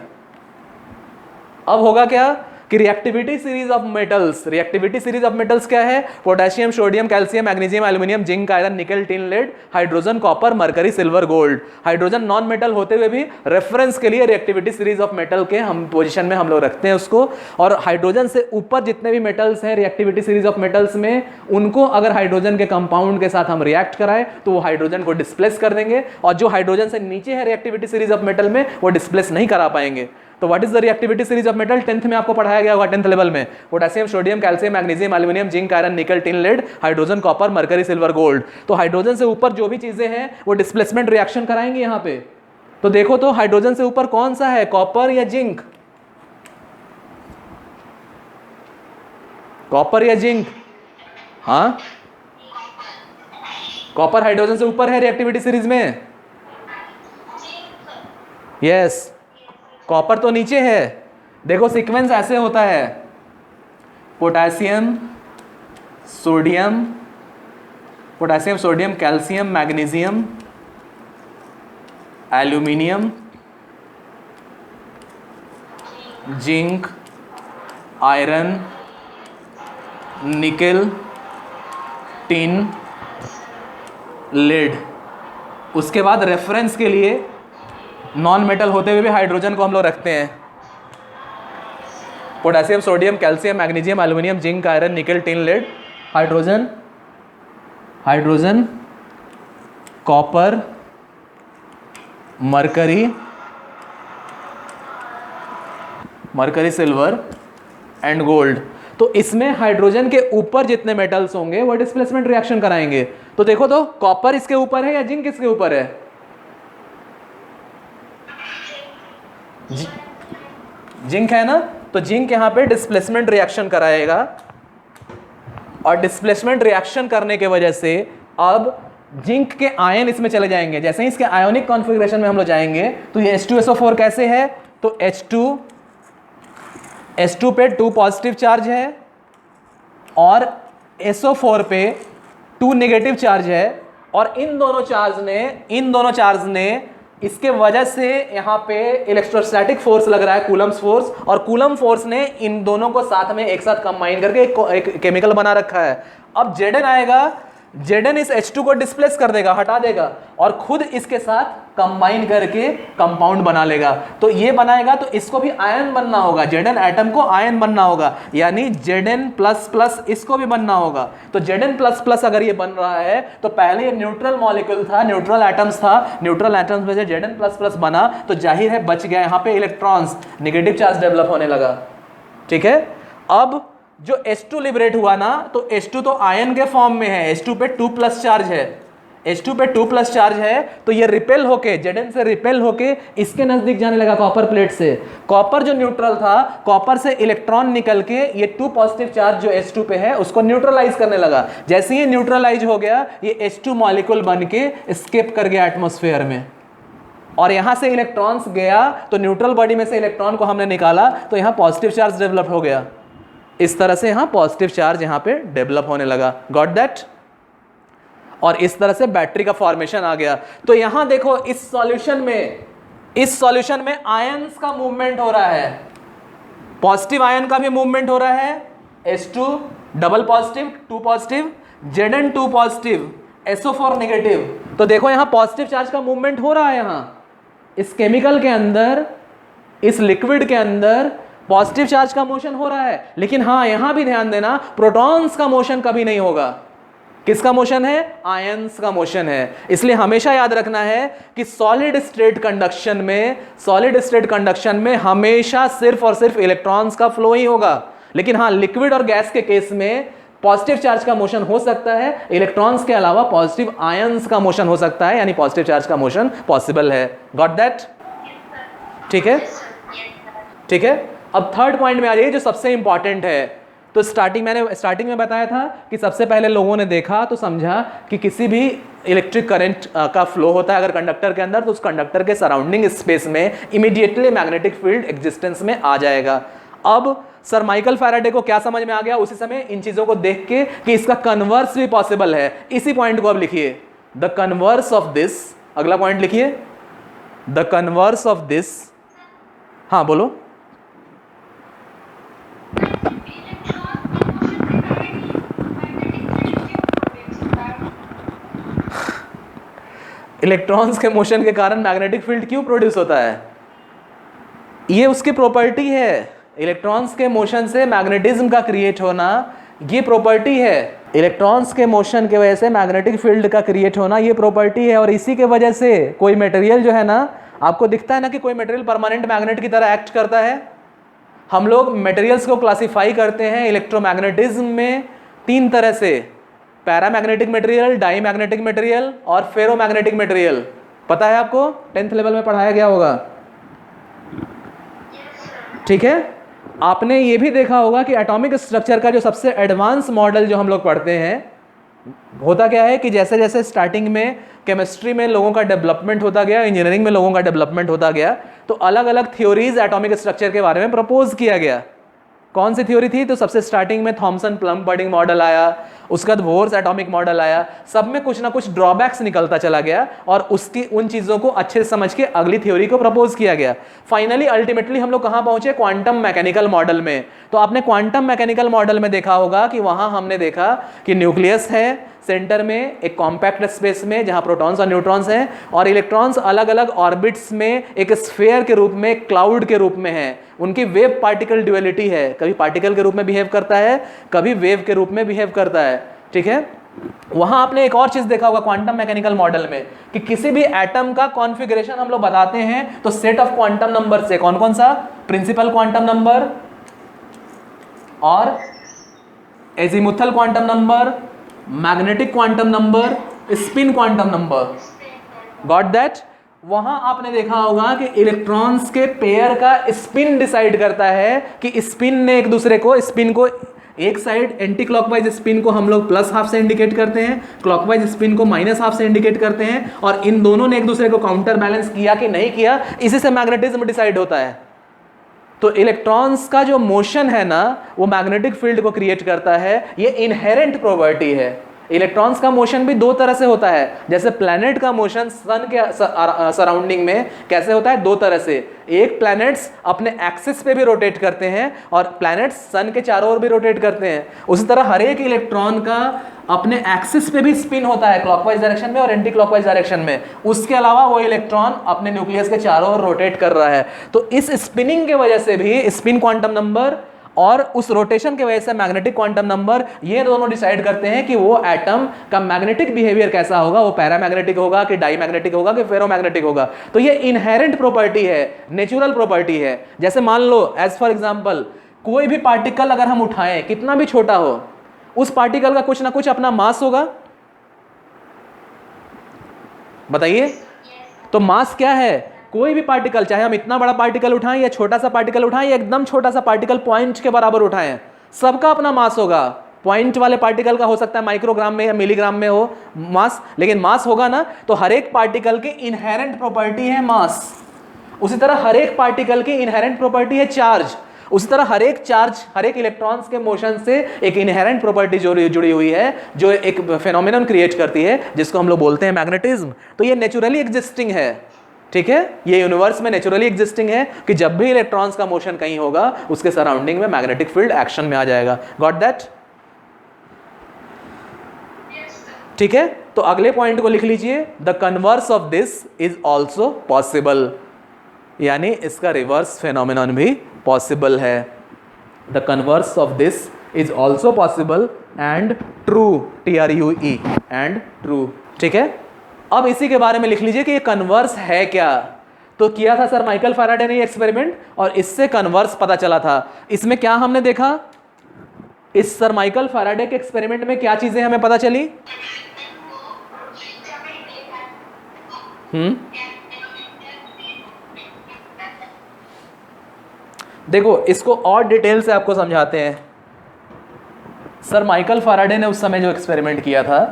अब होगा क्या कि reactivity series of metals, reactivity series of metals क्या है? Potassium, sodium, calcium, magnesium, aluminium, zinc, iron, nickel, tin, lead, hydrogen, copper, mercury, silver, gold. Hydrogen non metal होते हुए भी रेफरेंस के लिए रिएक्टिविटी सीरीज ऑफ मेटल के हम पोजीशन में हम लोग रखते हैं उसको। और हाइड्रोजन से ऊपर जितने भी मेटल्स हैं रिएक्टिविटी सीरीज ऑफ मेटल्स में, उनको अगर हाइड्रोजन के कंपाउंड के साथ हम रिएक्ट कराएं तो वो हाइड्रोजन को डिस्प्लेस कर देंगे, और जो हाइड्रोजन से नीचे है रिएक्टिविटी सीरीज ऑफ मेटल में वो डिस्प्लेस नहीं करा पाएंगे। तो what is the reactivity series of metal? 10th में आपको पढ़ाया गया होगा, 10th लेवल में। Potassium, sodium, calcium, magnesium, aluminium, zinc, iron, nickel, tin, lead, hydrogen, copper, mercury, silver, gold. तो हाइड्रोजन से ऊपर जो भी चीजें हैं वो डिस्प्लेसमेंट रिएक्शन कराएंगे यहाँ पे। तो देखो तो हाइड्रोजन से ऊपर कौन सा है, कॉपर या जिंक? कॉपर या जिंक? हाँ, कॉपर हाइड्रोजन से ऊपर है रिएक्टिविटी सीरीज में। यस, कॉपर तो नीचे है। देखो सीक्वेंस ऐसे होता है, potassium, sodium, potassium, sodium, calcium, magnesium, aluminium, zinc, iron, nickel, tin, lead. उसके बाद रेफरेंस के लिए नॉन मेटल होते हुए भी हाइड्रोजन को हम लोग रखते हैं। Potassium, sodium, calcium, magnesium, aluminium, zinc, iron, nickel, tin, lead, hydrogen, hydrogen, copper, mercury, mercury, silver and gold. तो इसमें हाइड्रोजन के ऊपर जितने मेटल्स होंगे वो डिस्प्लेसमेंट रिएक्शन कराएंगे। तो देखो तो कॉपर इसके ऊपर है या जिंक इसके ऊपर है? जिंक है ना, तो जिंक यहां पे डिस्प्लेसमेंट रिएक्शन कराएगा, और डिस्प्लेसमेंट रिएक्शन करने के वजह से अब जिंक के आयन इसमें चले जाएंगे। जैसे ही इसके आयोनिक कॉन्फ़िगरेशन में हम लोग जाएंगे तो ये H2SO4 कैसे है? तो H2 पे 2 पॉजिटिव चार्ज है और SO4 पे 2 नेगेटिव चार्ज है और इन दोनों चार्ज ने इसके वजह से यहाँ पे इलेक्ट्रोस्टैटिक फोर्स लग रहा है, कूलम्स फोर्स, और कूलम फोर्स ने इन दोनों को साथ में एक साथ कंबाइन करके एक केमिकल बना रखा है। अब Zn आएगा, Zn इस H2 को डिस्प्लेस कर देगा, हटा देगा, और खुद इसके साथ कंबाइन करके कंपाउंड बना लेगा। तो ये बनाएगा तो इसको भी आयन बनना होगा, Zn एटम को आयन बनना होगा, यानी Zn++ इसको भी बनना होगा। तो Zn++ अगर ये बन रहा है तो पहले ये न्यूट्रल मॉलिक्यूल था, न्यूट्रल एटम्स था, न्यूट्रल एटम्स में से Zn++ बना तो जाहिर है बच गया, यहाँ पे इलेक्ट्रॉन्स, नेगेटिव चार्ज डेवलप होने लगा। ठीक है, अब जो H2 लिबरेट हुआ ना, तो H2 तो आयन के फॉर्म में है, H2 पे 2+ चार्ज है, H2 पे 2+ चार्ज है, तो ये रिपेल होके, Zn से रिपेल होके इसके नजदीक जाने लगा कॉपर प्लेट से। कॉपर जो न्यूट्रल था, कॉपर से इलेक्ट्रॉन निकल के ये 2 पॉजिटिव चार्ज जो H2 पे है उसको न्यूट्रलाइज करने लगा। जैसे ही न्यूट्रलाइज हो गया, ये H2 मॉलिक्यूल बन के स्केप कर गया एटमॉस्फेयर में, और यहां से इलेक्ट्रॉन्स गया तो न्यूट्रल बॉडी में से इलेक्ट्रॉन को हमने निकाला तो यहां पॉजिटिव चार्ज डेवलप हो गया। इस तरह से यहां पॉजिटिव चार्ज यहां पे डेवलप होने लगा। Got that? और इस तरह से बैटरी का फॉर्मेशन आ गया। तो यहां देखो इस सॉल्यूशन में आयंस का मूवमेंट हो रहा है, पॉजिटिव आयन का भी मूवमेंट हो रहा है, H2 double positive 2 positive, Zn2 positive, SO4 negative. तो देखो यहां पॉजिटिव चार्ज का मूवमेंट हो रहा है, यहां इस केमिकल के अंदर, इस लिक्विड के अंदर पॉजिटिव चार्ज का मोशन हो रहा है। लेकिन हाँ, यहां भी ध्यान देना, प्रोटॉन्स का मोशन कभी नहीं होगा। किसका मोशन है? आयंस का मोशन है। इसलिए हमेशा याद रखना है कि सॉलिड स्टेट कंडक्शन में हमेशा सिर्फ और सिर्फ इलेक्ट्रॉन्स का फ्लो ही होगा। लेकिन हाँ, लिक्विड और गैस के केस में पॉजिटिव चार्ज का मोशन हो सकता है, इलेक्ट्रॉन्स के अलावा पॉजिटिव आयंस का मोशन हो सकता है, यानी पॉजिटिव चार्ज का मोशन पॉसिबल है। Got that? ठीक है, ठीक है। अब थर्ड पॉइंट में आ जाइए जो सबसे इंपॉर्टेंट है। तो मैंने स्टार्टिंग में बताया था कि सबसे पहले लोगों ने देखा तो समझा कि किसी भी इलेक्ट्रिक करंट का फ्लो होता है अगर कंडक्टर के अंदर, तो उस कंडक्टर के सराउंडिंग स्पेस में इमीडिएटली मैग्नेटिक फील्ड एग्जिस्टेंस में आ जाएगा। अब सर माइकल फैराडे को क्या समझ में आ गया उसी समय इन चीजों को देख के कि इसका कन्वर्स भी पॉसिबल है। इसी पॉइंट को अब लिखिए, द कन्वर्स ऑफ दिस। अगला पॉइंट लिखिए, द कन्वर्स ऑफ दिस। हाँ बोलो। इलेक्ट्रॉन्स के मोशन के कारण मैग्नेटिक फील्ड क्यों प्रोड्यूस होता है? ये उसकी प्रॉपर्टी है। इलेक्ट्रॉन्स के मोशन से मैग्नेटिज्म का क्रिएट होना, ये प्रॉपर्टी है। इलेक्ट्रॉन्स के मोशन की वजह से मैग्नेटिक फील्ड का क्रिएट होना, ये प्रॉपर्टी है। और इसी के वजह से कोई मटेरियल जो है ना, आपको दिखता है ना कि कोई मटेरियल परमानेंट मैग्नेट की तरह एक्ट करता है। हम लोग मटेरियल्स को क्लासिफाई करते हैं इलेक्ट्रोमैग्नेटिज्म में 3 तरह से, paramagnetic material, diamagnetic material और फेरोमैग्नेटिक मटेरियल। पता है आपको, 10th लेवल में पढ़ाया गया होगा। ठीक है, आपने ये भी देखा होगा कि एटॉमिक स्ट्रक्चर का जो सबसे एडवांस मॉडल जो हम लोग पढ़ते हैं, होता क्या है कि जैसे जैसे स्टार्टिंग में केमिस्ट्री में लोगों का डेवलपमेंट होता गया, इंजीनियरिंग में लोगों का डेवलपमेंट होता गया, तो अलग अलग थ्योरीज एटॉमिक स्ट्रक्चर के बारे में प्रपोज किया गया। कौन सी थ्योरी थी? तो सबसे स्टार्टिंग में थॉमसन प्लम बर्डिंग मॉडल आया, उसके बाद बोर्स एटॉमिक मॉडल आया। सब में कुछ ना कुछ ड्रॉबैक्स निकलता चला गया और उसकी उन चीज़ों को अच्छे से समझ के अगली थ्योरी को प्रपोज किया गया। फाइनली अल्टीमेटली हम लोग कहाँ पहुंचे? क्वांटम मैकेनिकल मॉडल में। तो आपने क्वांटम मैकेनिकल मॉडल में देखा होगा कि वहाँ हमने देखा कि न्यूक्लियस है सेंटर में, एक कॉम्पैक्ट स्पेस में जहाँ प्रोटॉन्स और न्यूट्रॉन्स हैं, और इलेक्ट्रॉन्स अलग अलग ऑर्बिट्स में एक स्फीयर के रूप में, क्लाउड के रूप में है। उनकी वेव पार्टिकल ड्यूअलिटी है, कभी पार्टिकल के रूप में बिहेव करता है, कभी वेव के रूप में बिहेव करता है। ठीक है, वहां आपने एक और चीज देखा होगा क्वांटम मैकेनिकल मॉडल में कि किसी भी एटम का कॉन्फ़िगरेशन हम लोग बताते हैं तो सेट ऑफ क्वांटम नंबर से, कौन कौन सा? प्रिंसिपल क्वांटम नंबर और azimuthal quantum number, magnetic quantum number, spin quantum number. Got that? वहां आपने देखा होगा कि इलेक्ट्रॉन्स के पेयर का स्पिन डिसाइड करता है कि स्पिन ने एक दूसरे को, स्पिन को एक साइड एंटी क्लॉकवाइज स्पिन को हम लोग +½ से इंडिकेट करते हैं, क्लॉकवाइज स्पिन को -½ से इंडिकेट करते हैं, और इन दोनों ने एक दूसरे को काउंटर बैलेंस किया कि नहीं किया, इसी से मैग्नेटिज्म डिसाइड होता है। तो इलेक्ट्रॉन्स का जो मोशन है ना, वो मैग्नेटिक फील्ड को क्रिएट करता है। ये इनहेरेंट प्रॉपर्टी है। इलेक्ट्रॉन्स का मोशन भी दो तरह से होता है। जैसे प्लैनेट का मोशन सन के सराउंडिंग में कैसे होता है, दो तरह से। एक प्लैनेट्स अपने एक्सिस पे भी रोटेट करते हैं और प्लैनेट्स सन के चारों ओर भी रोटेट करते हैं। उसी तरह हर एक इलेक्ट्रॉन का अपने एक्सिस पे भी स्पिन होता है, क्लॉकवाइज डायरेक्शन में और एंटी क्लॉकवाइज डायरेक्शन में। उसके अलावा वो इलेक्ट्रॉन अपने न्यूक्लियस के चारों ओर रोटेट कर रहा है। तो इस स्पिनिंग के वजह से भी स्पिन क्वांटम नंबर और उस रोटेशन के वजह से मैग्नेटिक क्वांटम नंबर, ये दोनों डिसाइड करते हैं कि वो एटम का मैग्नेटिक बिहेवियर कैसा होगा, वो पैरामैग्नेटिक होगा कि डाईमैग्नेटिक होगा कि फेरोमैग्नेटिक होगा। तो ये इनहेरेंट प्रॉपर्टी है, नेचुरल प्रॉपर्टी है। जैसे मान लो एज फॉर एग्जांपल, कोई भी पार्टिकल अगर हम उठाएं, कितना भी छोटा हो, उस पार्टिकल का कुछ ना कुछ अपना मास होगा। बताइए, तो मास क्या है? कोई भी पार्टिकल, चाहे हम इतना बड़ा पार्टिकल उठाएं या छोटा सा पार्टिकल उठाएं या एकदम छोटा सा पार्टिकल पॉइंट के बराबर उठाएं, सबका अपना मास होगा। पॉइंट वाले पार्टिकल का हो सकता है माइक्रोग्राम में या मिलीग्राम में हो मास, लेकिन मास होगा ना। तो हर एक पार्टिकल की इनहेरेंट प्रॉपर्टी है मास। उसी तरह हर एक पार्टिकल की इनहेरेंट प्रॉपर्टी है चार्ज। उसी तरह हर एक चार्ज, हर एक इलेक्ट्रॉन्स के मोशन से एक इनहेरेंट प्रॉपर्टी जुड़ी हुई है, जो एक फेनोमेनन क्रिएट करती है, जिसको हम लोग बोलते हैं मैग्नेटिज्म। तो ये नेचुरली एग्जिस्टिंग है, ठीक है। ये यूनिवर्स में नेचुरली एग्जिस्टिंग है कि जब भी इलेक्ट्रॉन्स का मोशन कहीं होगा, उसके सराउंडिंग में मैग्नेटिक फील्ड एक्शन में आ जाएगा। Got that? ठीक है। तो अगले पॉइंट को लिख लीजिए, the converse of this is also possible, यानी इसका रिवर्स फेनोमेनन भी पॉसिबल है। The converse of this is also possible and true, TRUE, and true, ठीक है। अब इसी के बारे में लिख लीजिए कि ये कन्वर्स है क्या। तो किया था सर माइकल फैराडे ने ये एक्सपेरिमेंट, और इससे कन्वर्स पता चला था। इसमें क्या हमने देखा, इस सर माइकल फैराडे के एक्सपेरिमेंट में क्या चीजें हमें पता चली? देखो, इसको और डिटेल से आपको समझाते हैं। सर माइकल फैराडे ने उस समय जो एक्सपेरिमेंट किया था,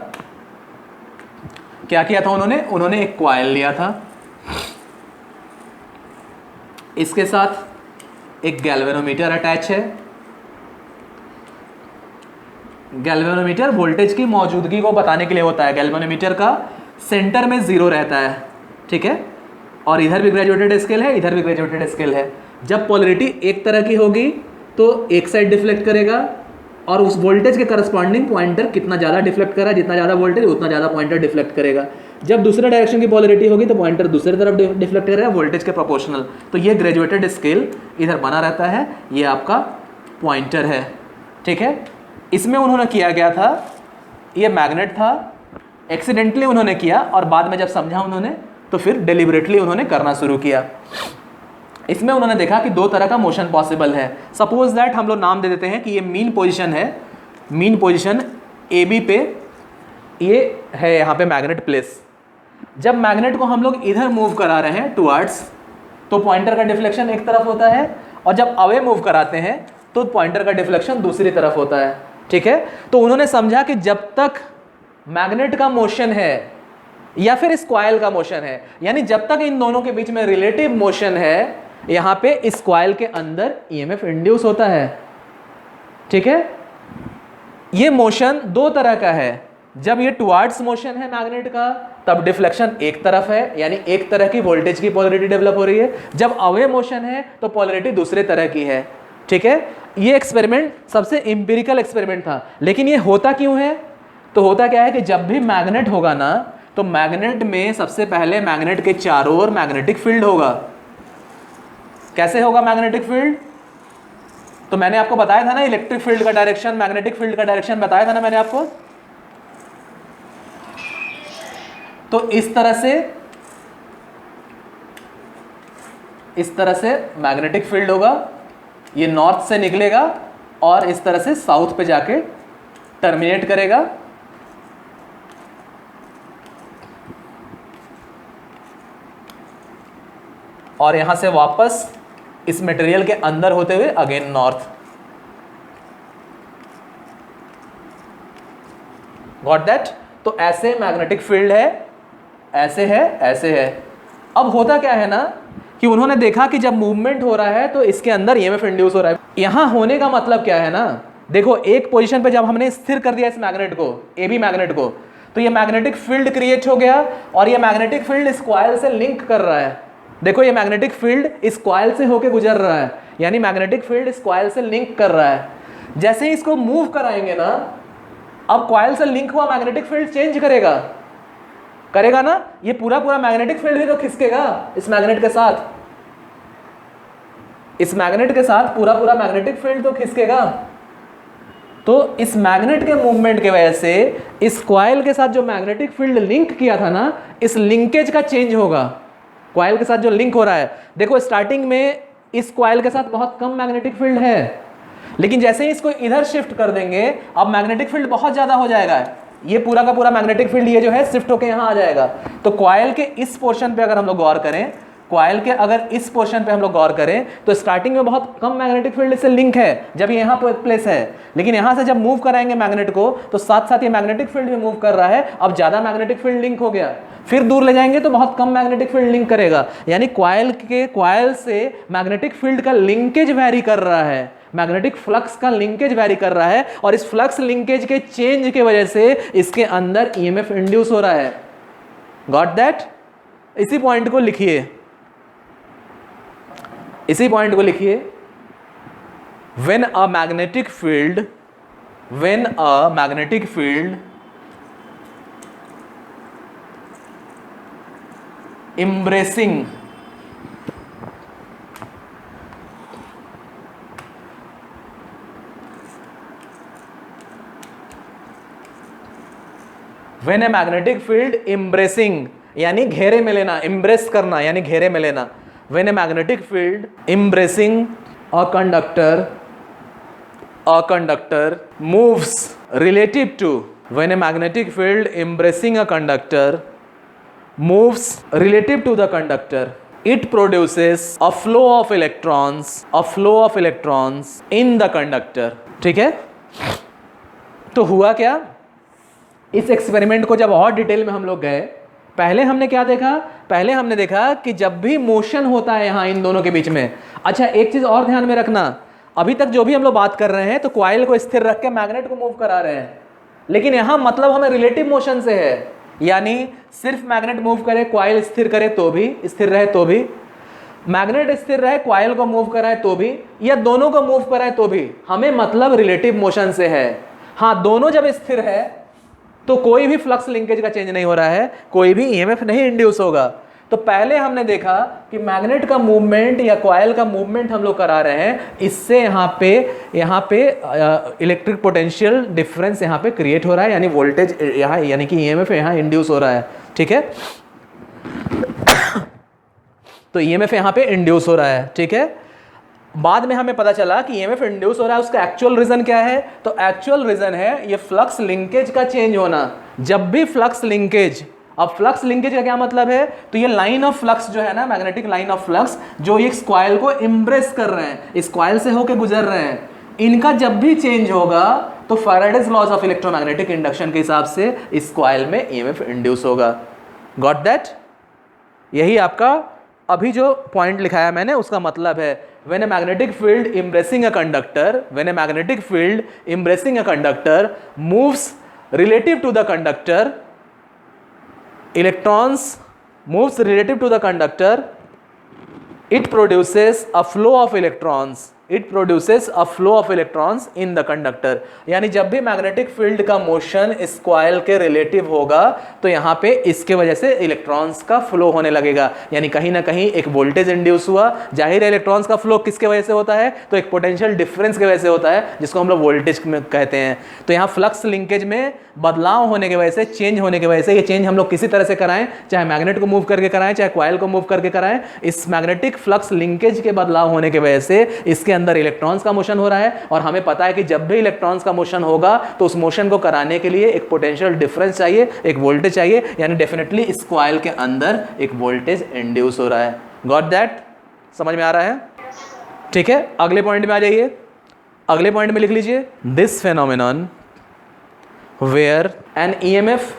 क्या किया था उन्होंने एक कॉइल लिया था, इसके साथ एक गैल्वेनोमीटर अटैच है। गैल्वेनोमीटर वोल्टेज की मौजूदगी को बताने के लिए होता है। गैल्वेनोमीटर का सेंटर में 0 रहता है, ठीक है, और इधर भी ग्रेजुएटेड स्केल है, इधर भी ग्रेजुएटेड स्केल है। जब पोलरिटी एक तरह की होगी तो एक साइड डिफ्लेक्ट करेगा, और उस वोल्टेज के करस्पॉन्डिंग पॉइंटर कितना ज़्यादा डिफ्लेक्ट करा, जितना ज़्यादा वोल्टेज उतना ज़्यादा पॉइंटर डिफ्लेक्ट करेगा। जब दूसरे डायरेक्शन की पोलरिटी होगी तो पॉइंटर दूसरी तरफ डिफ्लेक्ट करेगा, वोल्टेज के प्रोपोर्शनल। तो ये ग्रेजुएटेड स्केल इधर बना रहता है, ये आपका पॉइंटर है, ठीक है। इसमें उन्होंने किया गया था, ये मैग्नेट था, एक्सीडेंटली उन्होंने किया, और बाद में जब समझा उन्होंने तो फिर डेलिबरेटली उन्होंने करना शुरू किया। इसमें उन्होंने देखा कि दो तरह का मोशन पॉसिबल है। सपोज दैट हम लोग नाम दे देते हैं कि ये मीन पोजीशन है, मीन पोजीशन AB पे ये है, यहाँ पे मैग्नेट प्लेस। जब मैग्नेट को हम लोग इधर मूव करा रहे हैं टुवर्ड्स, तो पॉइंटर का डिफ्लेक्शन एक तरफ होता है, और जब अवे मूव कराते हैं तो पॉइंटर का डिफ्लेक्शन दूसरी तरफ होता है, ठीक है। तो उन्होंने समझा कि जब तक मैग्नेट का मोशन है या फिर इस कॉइल का मोशन है, यानी जब तक इन दोनों के बीच में रिलेटिव मोशन है, यहाँ पे इस कॉइल के अंदर EMF इंड्यूस होता है, ठीक है। ये मोशन दो तरह का है। जब ये टुवर्ड्स मोशन है मैग्नेट का, तब डिफ्लेक्शन एक तरफ है, यानी एक तरह की वोल्टेज की पोलरिटी डेवलप हो रही है। जब अवे मोशन है तो पोलरिटी दूसरे तरह की है, ठीक है। ये एक्सपेरिमेंट सबसे एम्पिरिकल एक्सपेरिमेंट था, लेकिन ये होता क्यों है? तो होता क्या है कि जब भी मैग्नेट होगा ना, तो मैग्नेट में सबसे पहले मैग्नेट के चारों ओर मैग्नेटिक फील्ड होगा। कैसे होगा मैग्नेटिक फील्ड? तो मैंने आपको बताया था ना, इलेक्ट्रिक फील्ड का डायरेक्शन, मैग्नेटिक फील्ड का डायरेक्शन बताया था ना मैंने आपको। तो इस तरह से मैग्नेटिक फील्ड होगा, ये नॉर्थ से निकलेगा और इस तरह से साउथ पे जाके टर्मिनेट करेगा। और यहां से वापस इस मटेरियल के अंदर होते हुए अगेन नॉर्थ। Got that? तो ऐसे मैग्नेटिक फील्ड है, ऐसे है, ऐसे है। अब होता क्या है ना कि उन्होंने देखा कि जब मूवमेंट हो रहा है तो इसके अंदर EMF इंड्यूस हो रहा है। यहां होने का मतलब क्या है ना, देखो एक पोजीशन पे जब हमने स्थिर कर दिया इस मैग्नेट को, ए बी मैग्नेट को, तो ये मैग्नेटिक फील्ड क्रिएट हो गया और ये मैग्नेटिक फील्ड इस कॉइल से लिंक कर रहा है। देखो ये मैग्नेटिक फील्ड इस कॉइल से होके गुजर रहा है, यानी मैग्नेटिक फील्ड इस कॉइल से लिंक कर रहा है। जैसे ही इसको मूव कराएंगे ना, अब कॉइल से लिंक हुआ मैग्नेटिक फील्ड चेंज करेगा ना, ये पूरा पूरा मैग्नेटिक फील्ड भी तो खिसकेगा इस मैग्नेट के साथ, इस मैग्नेट के साथ पूरा पूरा मैग्नेटिक फील्ड तो खिसकेगा। तो इस मैग्नेट के मूवमेंट की वजह से इस कॉइल के साथ जो मैग्नेटिक फील्ड लिंक किया था ना, इस लिंकेज का चेंज होगा। कॉइल के साथ जो लिंक हो रहा है, देखो स्टार्टिंग में इस कॉइल के साथ बहुत कम मैग्नेटिक फील्ड है, लेकिन जैसे ही इसको इधर शिफ्ट कर देंगे अब मैग्नेटिक फील्ड बहुत ज्यादा हो जाएगा। ये पूरा का पूरा मैग्नेटिक फील्ड ये जो है शिफ्ट होकर यहां आ जाएगा। तो कॉइल के इस पोर्शन पे अगर हम लोग गौर करें, कॉइल के अगर इस पोर्शन पे हम लोग गौर करें तो स्टार्टिंग में बहुत कम मैग्नेटिक फील्ड से लिंक है जब ये यहाँ पे प्लेस है, लेकिन यहाँ से जब मूव कराएंगे मैग्नेट को तो साथ साथ ये मैग्नेटिक फील्ड भी मूव कर रहा है, अब ज्यादा मैग्नेटिक फील्ड लिंक हो गया। फिर दूर ले जाएंगे तो बहुत कम मैग्नेटिक फील्ड लिंक करेगा, यानी कॉइल से मैग्नेटिक फील्ड का लिंकेज वैरी कर रहा है, मैग्नेटिक फ्लक्स का लिंकेज वैरी कर रहा है, और इस फ्लक्स लिंकेज के चेंज के वजह से इसके अंदर ईएमएफ इंड्यूस हो रहा है। Got that? इसी पॉइंट को लिखिए, इसी पॉइंट को लिखिए। when a magnetic field embracing when a magnetic field embracing यानी घेरे में लेना, embrace करना यानी घेरे में लेना। when a magnetic field embracing a conductor moves relative to when a magnetic field embracing a conductor moves relative to the conductor, it produces a flow of electrons in the conductor। ठीक है, तो हुआ क्या, इस एक्सपेरिमेंट को जब और डिटेल में हम लोग गए, पहले हमने क्या देखा, पहले हमने देखा कि जब भी मोशन होता है यहां इन दोनों के बीच में। अच्छा एक चीज और ध्यान में रखना, अभी तक जो भी हम लोग बात कर रहे हैं तो कॉइल को स्थिर रख के मैग्नेट को मूव करा रहे हैं, लेकिन यहां मतलब हमें रिलेटिव मोशन से है, यानी सिर्फ मैग्नेट मूव करे कॉइल स्थिर करे तो भी, स्थिर रहे तो भी, मैग्नेट स्थिर रहे कॉइल को मूव कराए तो भी, या दोनों को मूव कराए तो भी, हमें मतलब रिलेटिव मोशन से है। हाँ दोनों जब स्थिर है तो कोई भी फ्लक्स लिंकेज का चेंज नहीं हो रहा है, कोई भी ईएमएफ नहीं इंड्यूस होगा। तो पहले हमने देखा कि मैग्नेट का मूवमेंट या कॉइल का मूवमेंट हम लोग करा रहे हैं, इससे यहाँ पे इलेक्ट्रिक पोटेंशियल डिफरेंस यहाँ पे क्रिएट हो रहा है, यानी वोल्टेज यहाँ यानी कि ईएमएफ यहाँ इंड्यूस हो रहा है। ठीक है, तो ईएमएफ यहाँ पे इंड्यूस हो रहा है। ठीक है, बाद में हमें पता चला कि ईएमएफ इंड्यूस हो रहा है, उसका एक्चुअल रीजन क्या है, तो एक्चुअल रीजन है ये फ्लक्स लिंकेज का चेंज होना। जब भी फ्लक्स लिंकेज, अब फ्लक्स लिंकेज का क्या मतलब है, तो ये लाइन ऑफ फ्लक्स जो है ना, मैग्नेटिक लाइन ऑफ फ्लक्स जो इस कॉइल को एम्ब्रेस कर रहे हैं, इस कॉइल से होके गुजर रहे हैं, इनका जब भी चेंज होगा तो Faraday's laws of electromagnetic induction के हिसाब से इस कॉइल में ईएमएफ इंड्यूस होगा। Got that? यही आपका अभी जो पॉइंट लिखाया मैंने उसका मतलब है। when a magnetic field embracing a conductor moves relative to the conductor, electrons moves relative to the conductor, it produces a flow of electrons in the conductor। यानी जब भी मैग्नेटिक फील्ड का मोशन इस कॉइल के रिलेटिव होगा तो यहाँ पे इसके वजह से इलेक्ट्रॉन्स का फ्लो होने लगेगा, यानी कहीं ना कहीं एक वोल्टेज इंड्यूस हुआ। जाहिर है इलेक्ट्रॉन्स का फ्लो किसके वजह से होता है, तो एक पोटेंशियल डिफरेंस की वजह से होता है, जिसको हम लोग वोल्टेज में कहते हैं। तो यहाँ फ्लक्स लिंकेज में बदलाव होने की वजह से, चेंज होने की वजह से, ये चेंज हम लोग किसी तरह से कराएं, चाहे मैग्नेट को मूव करके कराएं चाहे कॉइल को मूव करके कराएं, इस मैग्नेटिक फ्लक्स लिंकेज के बदलाव होने की वजह से इसके अंदर इलेक्ट्रॉन्स का मोशन हो रहा है। और हमें पता है कि जब भी इलेक्ट्रॉन्स का मोशन होगा तो उस मोशन को कराने के लिए एक पोटेंशियल डिफरेंस चाहिए, एक वोल्टेज चाहिए, यानी डेफिनेटली इस कॉइल के अंदर एक वोल्टेज इंड्यूस हो रहा है। Got that? समझ में आ रहा है? ठीक है, अगले पॉइंट में आ जाइए। अगले पॉइंट में लिख लीजिए, this phenomenon where an EMF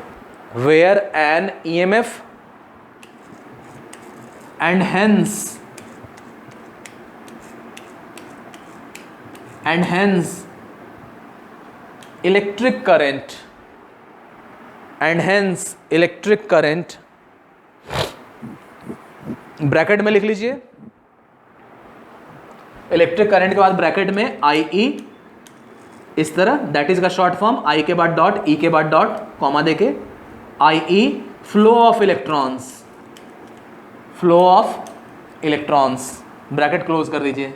and hence electric current and hence electric current, bracket में लिख लीजिए, इलेक्ट्रिक करंट के बाद ब्रैकेट में आई ई, इस तरह, दैट इज का शॉर्ट फॉर्म, आई के बाद डॉट, ई के बाद डॉट, कॉमा देके, I E flow of electrons, flow of electrons, bracket close कर दीजिए,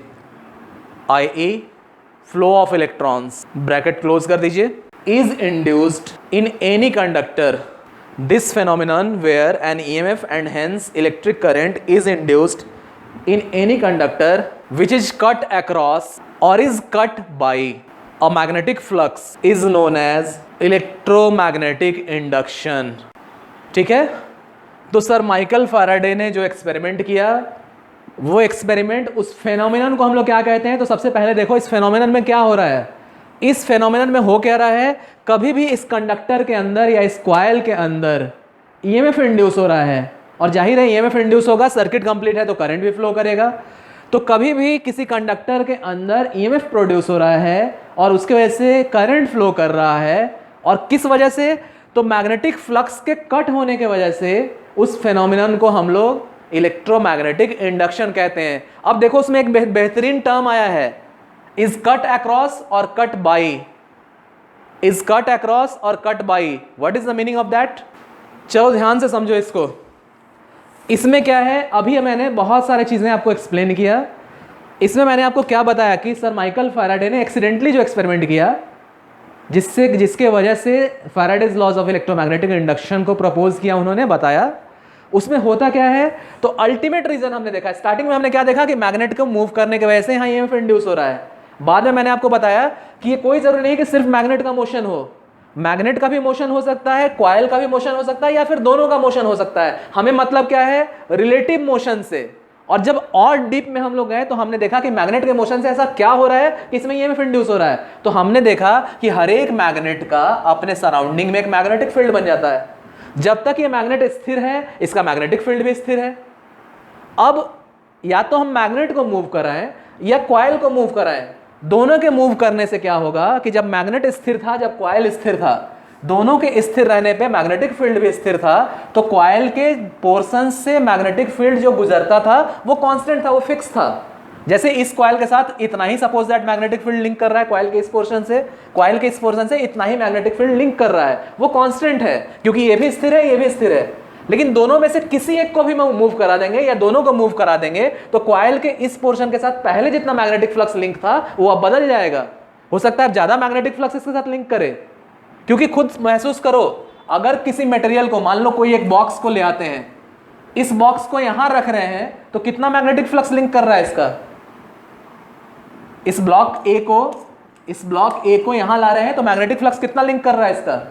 I E flow of electrons, bracket close कर दीजिए, is induced in any conductor, this phenomenon where an EMF and hence electric current is induced in any conductor which is cut across or is cut by a magnetic flux is known as electromagnetic induction। ठीक है, तो सर माइकल फैराडे ने जो एक्सपेरिमेंट किया, वो एक्सपेरिमेंट, उस फेनोमेनन को हम लोग क्या कहते हैं? तो सबसे पहले देखो इस फेनोमेनन में क्या हो रहा है। इस फेनोमेनन में हो क्या रहा है, कभी भी इस कंडक्टर के अंदर या इस कॉइल के अंदर ईएमएफ इंड्यूस हो रहा है, और जाहिर है ईएमएफ इंड्यूस होगा, सर्किट कंप्लीट है तो करंट भी फ्लो करेगा। तो कभी भी किसी कंडक्टर के अंदर ईएमएफ प्रोड्यूस हो रहा है और उसके वजह से करंट फ्लो कर रहा है, और किस वजह से? तो मैग्नेटिक फ्लक्स के कट होने के वजह से उस फेनोमेनन को हम लोग इलेक्ट्रोमैग्नेटिक इंडक्शन कहते हैं। अब देखो उसमें एक बेहतरीन टर्म आया है, इज कट अक्रॉस और cut by, is cut across और cut by, what is the meaning of that? चलो ध्यान से समझो इसको। इसमें क्या है, अभी मैंने बहुत सारी चीजें आपको एक्सप्लेन किया। इसमें मैंने आपको क्या बताया कि सर माइकल फैराडे ने एक्सीडेंटली जो एक्सपेरिमेंट किया, जिसके वजह से Faraday's laws of electromagnetic induction को प्रपोज किया, उन्होंने बताया उसमें होता क्या है। तो अल्टीमेट रीजन हमने देखा, स्टार्टिंग में हमने क्या देखा कि मैग्नेट को मूव करने की वजह से यहाँ ईएमएफ इंड्यूस हो रहा है। बाद में मैंने आपको बताया कि ये कोई जरूरी नहीं कि सिर्फ मैग्नेट का मोशन हो, मैग्नेट का भी मोशन हो सकता है, कॉइल का भी मोशन हो सकता है, या फिर दोनों का मोशन हो सकता है। हमें मतलब क्या है, रिलेटिव मोशन से। और जब और डीप में हम लोग गए तो हमने देखा कि मैग्नेट के मोशन से ऐसा क्या हो रहा है कि इसमें ईएमएफ इंड्यूस हो रहा है। तो हमने देखा कि हर एक मैग्नेट का अपने सराउंडिंग में एक मैग्नेटिक फील्ड बन जाता है। जब तक ये मैग्नेट स्थिर है, इसका मैग्नेटिक फील्ड भी स्थिर है। अब या तो हम मैग्नेट को मूव कराएं या कॉइल को मूव कराएं, दोनों के मूव करने से क्या होगा कि जब मैग्नेट स्थिर था, जब कॉइल स्थिर था, दोनों के स्थिर रहने पे मैग्नेटिक फील्ड भी स्थिर था, तो कॉइल के पोर्शन से मैग्नेटिक फील्ड जो गुजरता था वो कांस्टेंट था, वो फिक्स था। जैसे इस कॉइल के साथ इतना ही suppose that magnetic field link कर रहा है, कॉइल के इस पोर्शन से, कॉइल के इस पोर्शन से इतना ही मैग्नेटिक फील्ड लिंक कर रहा है, वो कांस्टेंट है, क्योंकि ये भी स्थिर है, ये भी स्थिर है। लेकिन दोनों में से किसी एक को भी मूव करा देंगे या दोनों को मूव करा देंगे, तो कॉइल के इस पोर्शन के साथ पहले जितना मैग्नेटिक फ्लक्स लिंक था वो अब बदल जाएगा। हो सकता है अब ज्यादा मैग्नेटिक फ्लक्स इसके साथ लिंक करे, क्योंकि खुद महसूस करो, अगर किसी मटेरियल को, मान लो कोई एक बॉक्स को ले आते हैं, इस बॉक्स को यहां रख रहे हैं, तो कितना मैग्नेटिक फ्लक्स लिंक कर रहा है इसका? इस ब्लॉक ए को यहां ला रहे हैं तो मैग्नेटिक फ्लक्स कितना लिंक कर रहा है इसका?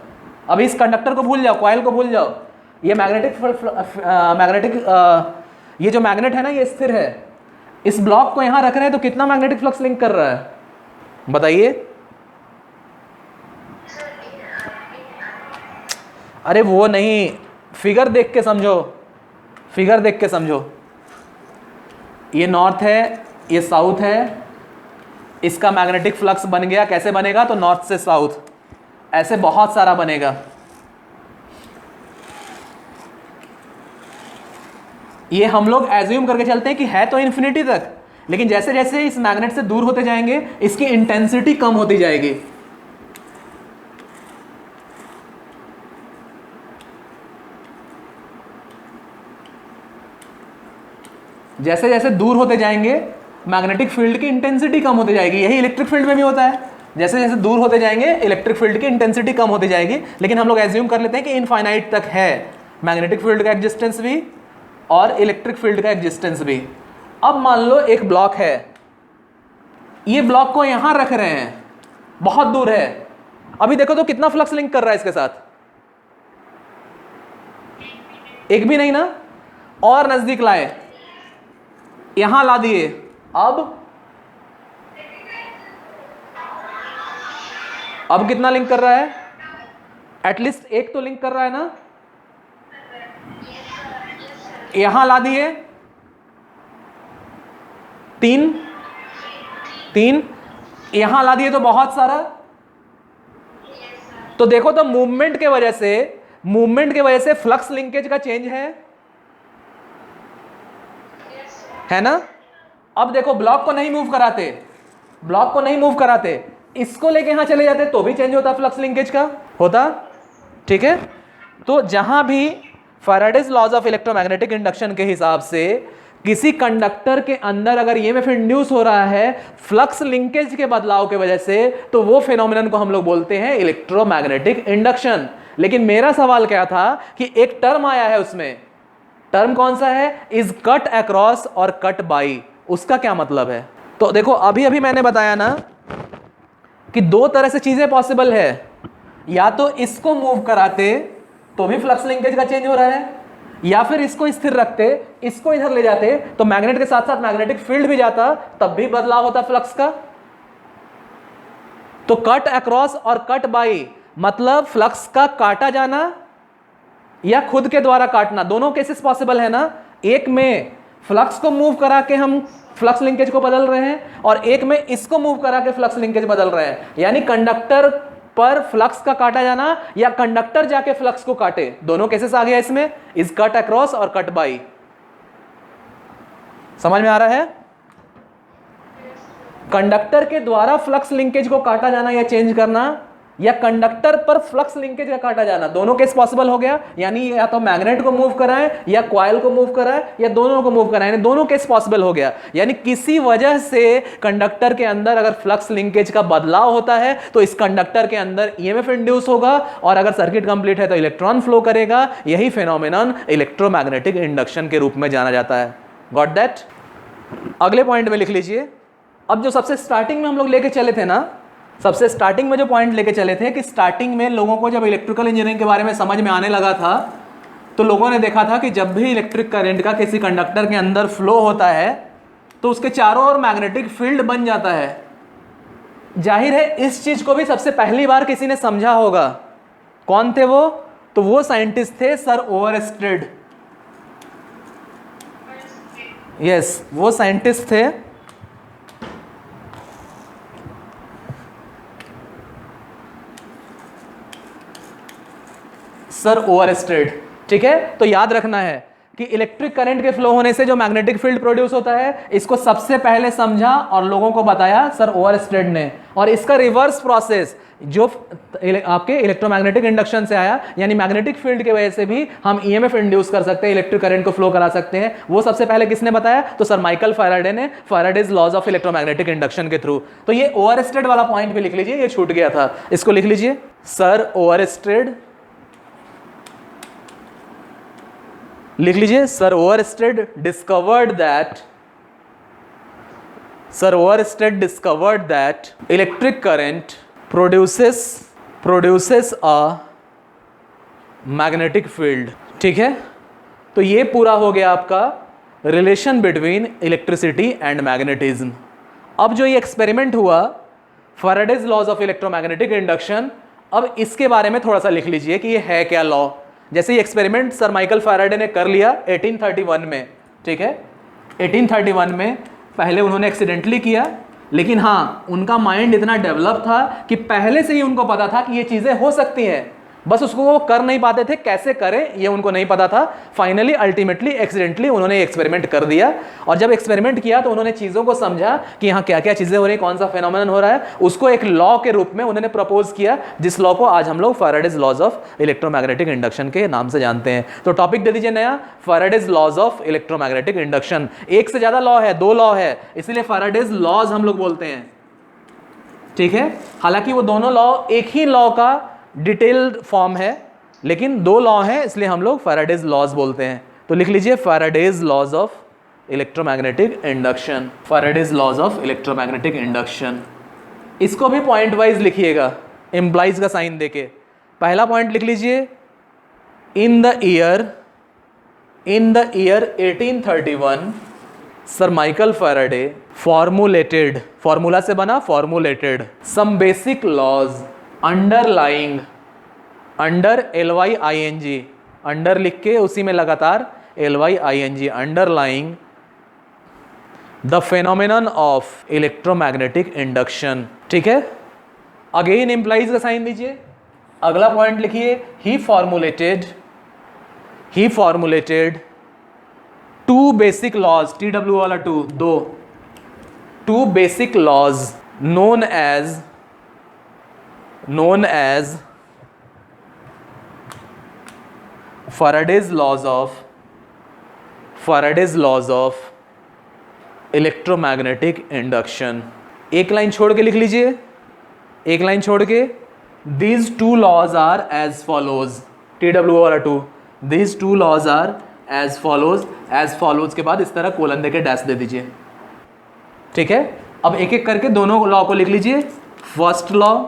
अभी इस कंडक्टर को भूल जाओ, कॉइल को भूल जाओ, ये ये जो मैग्नेट है ना, ये स्थिर है। इस ब्लॉक को यहां रख रहे हैं तो कितना मैग्नेटिक फ्लक्स लिंक कर रहा है, बताइए? अरे वो नहीं, फिगर देख के समझो, फिगर देख के समझो। ये नॉर्थ है, ये साउथ है, इसका मैग्नेटिक फ्लक्स बन गया, कैसे बनेगा? तो नॉर्थ से साउथ, ऐसे बहुत सारा बनेगा। ये हम लोग एज्यूम करके चलते हैं कि है तो इन्फिनिटी तक, लेकिन जैसे जैसे इस मैग्नेट से दूर होते जाएंगे इसकी इंटेंसिटी कम होती जाएगी। जैसे जैसे दूर होते जाएंगे मैग्नेटिक फील्ड की इंटेंसिटी कम होती जाएगी। यही इलेक्ट्रिक फील्ड में भी होता है, जैसे जैसे दूर होते जाएंगे इलेक्ट्रिक फील्ड की इंटेंसिटी कम होती जाएगी। लेकिन हम लोग एज्यूम कर लेते हैं कि इनफाइनाइट तक है मैग्नेटिक फील्ड का एग्जिस्टेंस भी और इलेक्ट्रिक फील्ड का एग्जिस्टेंस भी। अब मान लो एक ब्लॉक है, ये ब्लॉक को यहां रख रहे हैं, बहुत दूर है, अभी देखो तो कितना फ्लक्स लिंक कर रहा है इसके साथ? एक भी नहीं ना। और नजदीक लाए, यहां ला दिए, अब कितना लिंक कर रहा है? एटलीस्ट एक तो लिंक कर रहा है ना। यहां ला दिए, तीन, यहां ला दिए तो बहुत सारा, तो देखो, तो मूवमेंट के वजह से फ्लक्स लिंकेज का चेंज है ना। अब देखो, ब्लॉक को नहीं मूव कराते, इसको लेके यहां चले जाते तो भी चेंज होता, फ्लक्स लिंकेज का होता। ठीक है, तो जहां भी Faraday's laws of electromagnetic induction के हिसाब से किसी कंडक्टर के अंदर अगर ईएमएफ इंड्यूस हो रहा है फ्लक्स लिंकेज के बदलाव के वजह से, तो वो फिनोमिनन को हम लोग बोलते हैं इलेक्ट्रोमैग्नेटिक इंडक्शन। लेकिन मेरा सवाल क्या था कि एक टर्म आया है, उसमें टर्म कौन सा है, इज कट अक्रॉस और कट बाई, उसका क्या मतलब है। तो देखो, अभी मैंने बताया ना कि दो तरह से चीजें पॉसिबल है, या तो इसको मूव कराते तो भी फ्लक्स लिंकेज का चेंज हो रहा है, या फिर इसको स्थिर रखते, इसको इधर ले जाते तो मैग्नेट के साथ साथ मैग्नेटिक फील्ड भी जाता, तब भी बदलाव होता फ्लक्स का। तो कट अक्रॉस और कट बाई मतलब फ्लक्स का काटा जाना या खुद के द्वारा काटना, दोनों केसेस पॉसिबल है ना। एक में फ्लक्स को मूव करा के हम फ्लक्स लिंकेज को बदल रहे हैं, और एक में इसको मूव करा के फ्लक्स लिंकेज बदल रहे हैं, यानी कंडक्टर पर फ्लक्स का काटा जाना या कंडक्टर जाके फ्लक्स को काटे, दोनों केसेस आ गया इसमें, इज कट अक्रॉस और कट बाई। समझ में आ रहा है। कंडक्टर के द्वारा फ्लक्स लिंकेज को काटा जाना या चेंज करना, या कंडक्टर पर फ्लक्स लिंकेज का काटा जाना, दोनों केस पॉसिबल हो गया। यानी या तो मैग्नेट को मूव कराएं या कॉइल को मूव कराएं या दोनों को मूव कराएं, दोनों केस पॉसिबल हो गया। यानी किसी वजह से कंडक्टर के अंदर अगर फ्लक्स लिंकेज का बदलाव होता है तो इस कंडक्टर के अंदर ईएमएफ इंड्यूस होगा, और अगर सर्किट कंप्लीट है तो इलेक्ट्रॉन फ्लो करेगा। यही फिनोमिनन इलेक्ट्रोमैग्नेटिक इंडक्शन के रूप में जाना जाता है। Got that. अगले पॉइंट में लिख लीजिए। अब जो सबसे स्टार्टिंग में हम लोग लेके चले थे ना, सबसे स्टार्टिंग में जो पॉइंट लेके चले थे कि स्टार्टिंग में लोगों को जब इलेक्ट्रिकल इंजीनियरिंग के बारे में समझ में आने लगा था, तो लोगों ने देखा था कि जब भी इलेक्ट्रिक करंट का किसी कंडक्टर के अंदर फ्लो होता है तो उसके चारों ओर मैग्नेटिक फील्ड बन जाता है। जाहिर है इस चीज को भी सबसे पहली बार किसी ने समझा होगा। कौन थे वो? तो वो साइंटिस्ट थे सर ओवरस्टेड। यस, वो साइंटिस्ट थे सर ओवरस्टेड। ठीक है, तो याद रखना है कि इलेक्ट्रिक करंट के फ्लो होने से जो मैग्नेटिक फील्ड प्रोड्यूस होता है, इसको सबसे पहले समझा और लोगों को बताया सर ओवरस्टेड ने। और इसका रिवर्स प्रोसेस जो आपके इलेक्ट्रोमैग्नेटिक इंडक्शन से आया, यानी मैग्नेटिक फील्ड की वजह से भी हम ईएमएफ इंड्यूस कर सकते हैं, इलेक्ट्रिक करंट को फ्लो करा सकते हैं, वो सबसे पहले किसने बताया? तो सर माइकल फैराडे ने, Faraday's laws of electromagnetic induction के थ्रू। तो ये ओवरस्टेड वाला पॉइंट भी लिख लीजिए, ये छूट गया था, इसको लिख लीजिए। सर ओवरस्टेड लिख लीजिए। Sir Oersted discovered that electric current produces a magnetic field. ठीक है, तो ये पूरा हो गया आपका relation between electricity and magnetism. अब जो ये एक्सपेरिमेंट हुआ Faraday's laws of electromagnetic induction, अब इसके बारे में थोड़ा सा लिख लीजिए कि ये है क्या लॉ। जैसे ये एक्सपेरिमेंट सर माइकल फैराडे ने कर लिया 1831 में। ठीक है, 1831 में पहले उन्होंने एक्सीडेंटली किया, लेकिन हाँ उनका माइंड इतना डेवलप था कि पहले से ही उनको पता था कि ये चीज़ें हो सकती हैं, बस उसको वो कर नहीं पाते थे, कैसे करें ये उनको नहीं पता था। फाइनली अल्टीमेटली एक्सीडेंटली उन्होंने एक्सपेरिमेंट कर दिया, और जब एक्सपेरिमेंट किया तो उन्होंने चीज़ों को समझा कि यहाँ क्या क्या चीज़ें हो रही, कौन सा फेनोमेनन हो रहा है, उसको एक लॉ के रूप में उन्होंने प्रपोज किया, जिस लॉ को आज हम लोग Faraday's laws of electromagnetic induction के नाम से जानते हैं। तो टॉपिक दे दीजिए नया, Faraday's laws of electromagnetic induction. एक से ज़्यादा लॉ है, 2 लॉ है, इसलिए फैराडेज लॉज हम लोग बोलते हैं। ठीक है, हालांकि वो दोनों लॉ एक ही लॉ का डिटेल्ड फॉर्म है, लेकिन 2 लॉ हैं, इसलिए हम लोग फैराडेज लॉज बोलते हैं। तो लिख लीजिए Faraday's laws of electromagnetic induction. Faraday's laws of electromagnetic induction, इसको भी पॉइंट वाइज लिखिएगा, एम्प्लाइज का साइन देके। पहला पॉइंट लिख लीजिए, in the year 1831 sir Michael Faraday formulated, formula से बना formulated, some basic laws underlying, under LYING, under लिख के उसी में लगातार LYING, underlying the phenomenon of electromagnetic induction. ठीक है, अगेन एम्प्लाइज का साइन दीजिए। अगला पॉइंट लिखिए, he formulated two basic laws, TW वाला two basic laws known as Faraday's laws of electromagnetic induction। एक लाइन छोड़ के लिख लीजिए, एक लाइन छोड़ के, these two laws are as follows, TW वाला 2, these two laws are as follows के बाद इस तरह कोलन देके डैश दे दीजिए, ठीक है। अब एक एक करके दोनों लॉ को लिख लीजिए। फर्स्ट लॉ,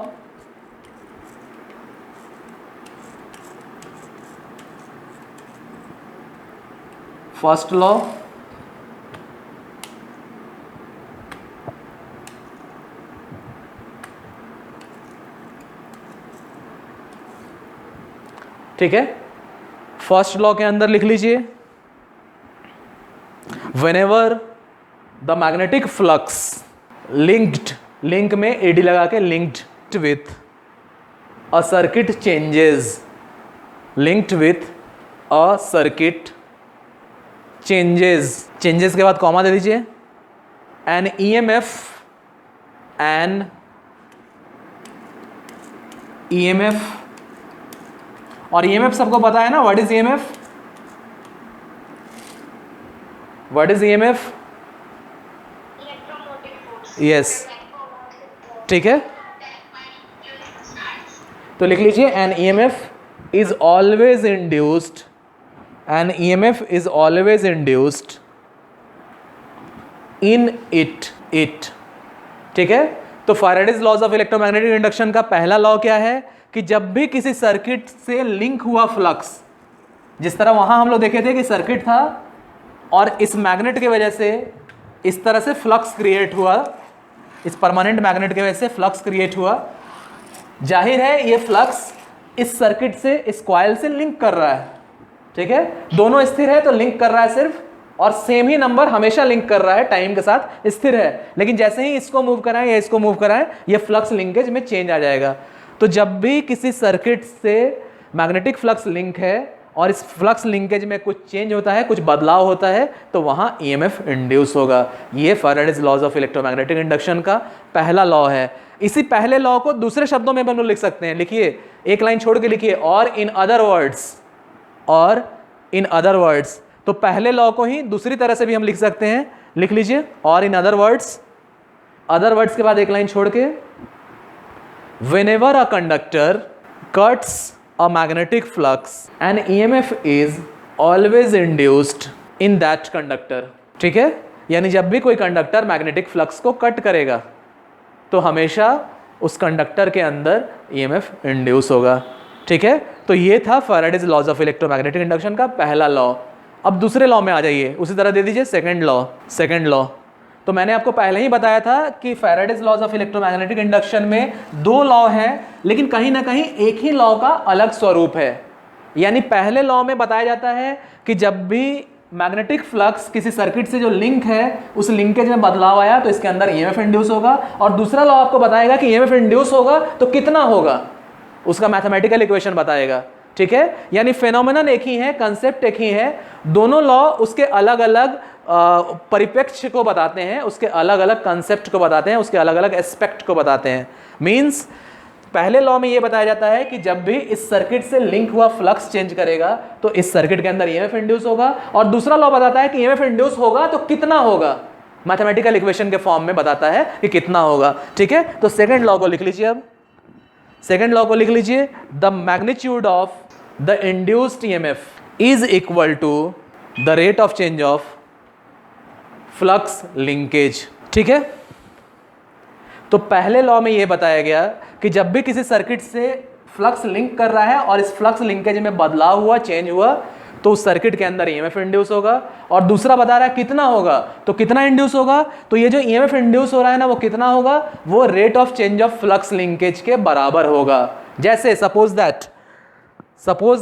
ठीक है। फर्स्ट लॉ के अंदर लिख लीजिए, whenever the magnetic flux link में एडी लगा के linked with a circuit changes, changes के बाद कॉमा दे दीजिए, एन ईएमएफ और ईएमएफ सबको पता है ना, व्हाट इज ईएमएफ? यस, ठीक है। तो लिख लीजिए, an EMF is always induced in it, ठीक है। तो Faraday's laws of electromagnetic induction का पहला लॉ क्या है कि जब भी किसी सर्किट से लिंक हुआ फ्लक्स, जिस तरह वहां हम लोग देखे थे कि सर्किट था और इस मैग्नेट की वजह से इस तरह से फ्लक्स क्रिएट हुआ, इस परमानेंट मैग्नेट की वजह से फ्लक्स क्रिएट हुआ, जाहिर है ये फ्लक्स इस सर्किट से, इस कॉइल से लिंक कर रहा है, ठीक है। दोनों स्थिर है तो लिंक कर रहा है सिर्फ, और सेम ही नंबर हमेशा लिंक कर रहा है, टाइम के साथ स्थिर है। लेकिन जैसे ही इसको मूव कराएं या इसको मूव कराएं, ये फ्लक्स लिंकेज में चेंज आ जाएगा। तो जब भी किसी सर्किट से मैग्नेटिक फ्लक्स लिंक है और इस फ्लक्स लिंकेज में कुछ चेंज होता है, कुछ बदलाव होता है, तो वहां ईएमएफ इंड्यूस होगा। ये Faraday's laws of electromagnetic induction का पहला लॉ है। इसी पहले लॉ को दूसरे शब्दों में हम लोग लिख सकते हैं, लिखिए, एक लाइन छोड़ के लिखिए, और इन अदर वर्ड्स। तो पहले लॉ को ही दूसरी तरह से भी हम लिख सकते हैं, लिख लीजिए, और इन अदर वर्ड्स के बाद एक लाइन छोड़ के, whenever a conductor cuts a magnetic flux an EMF is always induced in that conductor, ठीक है। यानी जब भी कोई कंडक्टर मैग्नेटिक फ्लक्स को कट करेगा तो हमेशा उस कंडक्टर के अंदर EMF इंड्यूस होगा, ठीक है। तो ये था Faraday's laws of electromagnetic induction का पहला लॉ। अब दूसरे लॉ में आ जाइए, उसी तरह दे दीजिए सेकंड लॉ। तो मैंने आपको पहले ही बताया था कि Faraday's laws of electromagnetic induction में दो लॉ हैं, लेकिन कहीं ना कहीं एक ही लॉ का अलग स्वरूप है। यानी पहले लॉ में बताया जाता है कि जब भी मैग्नेटिक फ्लक्स किसी सर्किट से जो लिंक है, उस लिंकेज में बदलाव आया तो इसके अंदर ईएमएफ इंड्यूस होगा, और दूसरा लॉ आपको बताएगा कि ईएमएफ इंड्यूस होगा तो कितना होगा, उसका मैथमेटिकल इक्वेशन बताएगा, ठीक है। यानी फेनोमेनन एक ही है, कंसेप्ट एक ही है, दोनों लॉ उसके अलग अलग परिप्रेक्ष्य को बताते हैं, उसके अलग अलग कंसेप्ट को बताते हैं, उसके अलग अलग एस्पेक्ट को बताते हैं। मींस पहले लॉ में ये बताया जाता है कि जब भी इस सर्किट से लिंक हुआ फ्लक्स चेंज करेगा तो इस सर्किट के अंदर ईएमएफ इंड्यूस होगा, और दूसरा लॉ बताता है कि ईएमएफ इंड्यूस होगा तो कितना होगा, मैथमेटिकल इक्वेशन के फॉर्म में बताता है कि कितना होगा, ठीक है। तो सेकंड लॉ को लिख लीजिए। अब सेकंड लॉ को लिख लीजिए, the magnitude of the induced EMF is equal to the rate of change of flux linkage, ठीक है। तो पहले लॉ में यह बताया गया कि जब भी किसी सर्किट से फ्लक्स लिंक कर रहा है और इस फ्लक्स लिंकेज में बदलाव हुआ, चेंज हुआ, तो उस सर्किट के अंदर ईएमएफ इंड्यूस होगा, और दूसरा बता रहा है कितना होगा, तो कितना इंड्यूस होगा, तो ये जो ईएमएफ इंड्यूस हो रहा है ना, वो कितना होगा, वो rate of change of flux linkage के बराबर होगा। जैसे सपोज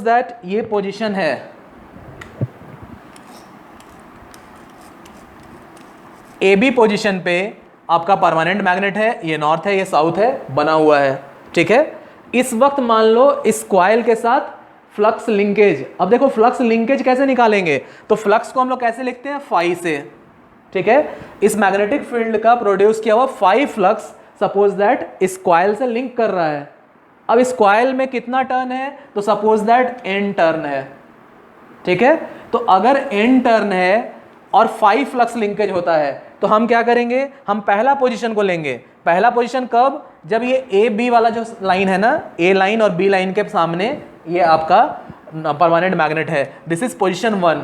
दैट ये पोजीशन है, ए बी पोजीशन पे आपका परमानेंट मैग्नेट है, ये नॉर्थ है, ये साउथ है, बना हुआ है, ठीक है। इस वक्त मान लो इस कॉइल के साथ फ्लक्स लिंकेज। अब देखो फ्लक्स लिंकेज कैसे निकालेंगे, तो फ्लक्स को हम लोग कैसे लिखते हैं, फाई से। ठीक है, इस मैग्नेटिक फील्ड का प्रोड्यूस किया हुआ फाई फ्लक्स सपोज दैट इस कॉइल से लिंक कर रहा है। अब इस कॉइल में कितना टर्न है, तो सपोज दैट n टर्न है। ठीक है, तो अगर n टर्न है और 5 फ्लक्स लिंकेज होता है तो हम क्या करेंगे, हम पहला पोजीशन को लेंगे। पहला पोजीशन कब, जब ये ए बी वाला जो लाइन है ना, ए लाइन और बी लाइन के सामने ये आपका परमानेंट मैग्नेट है, दिस इज पोजीशन 1।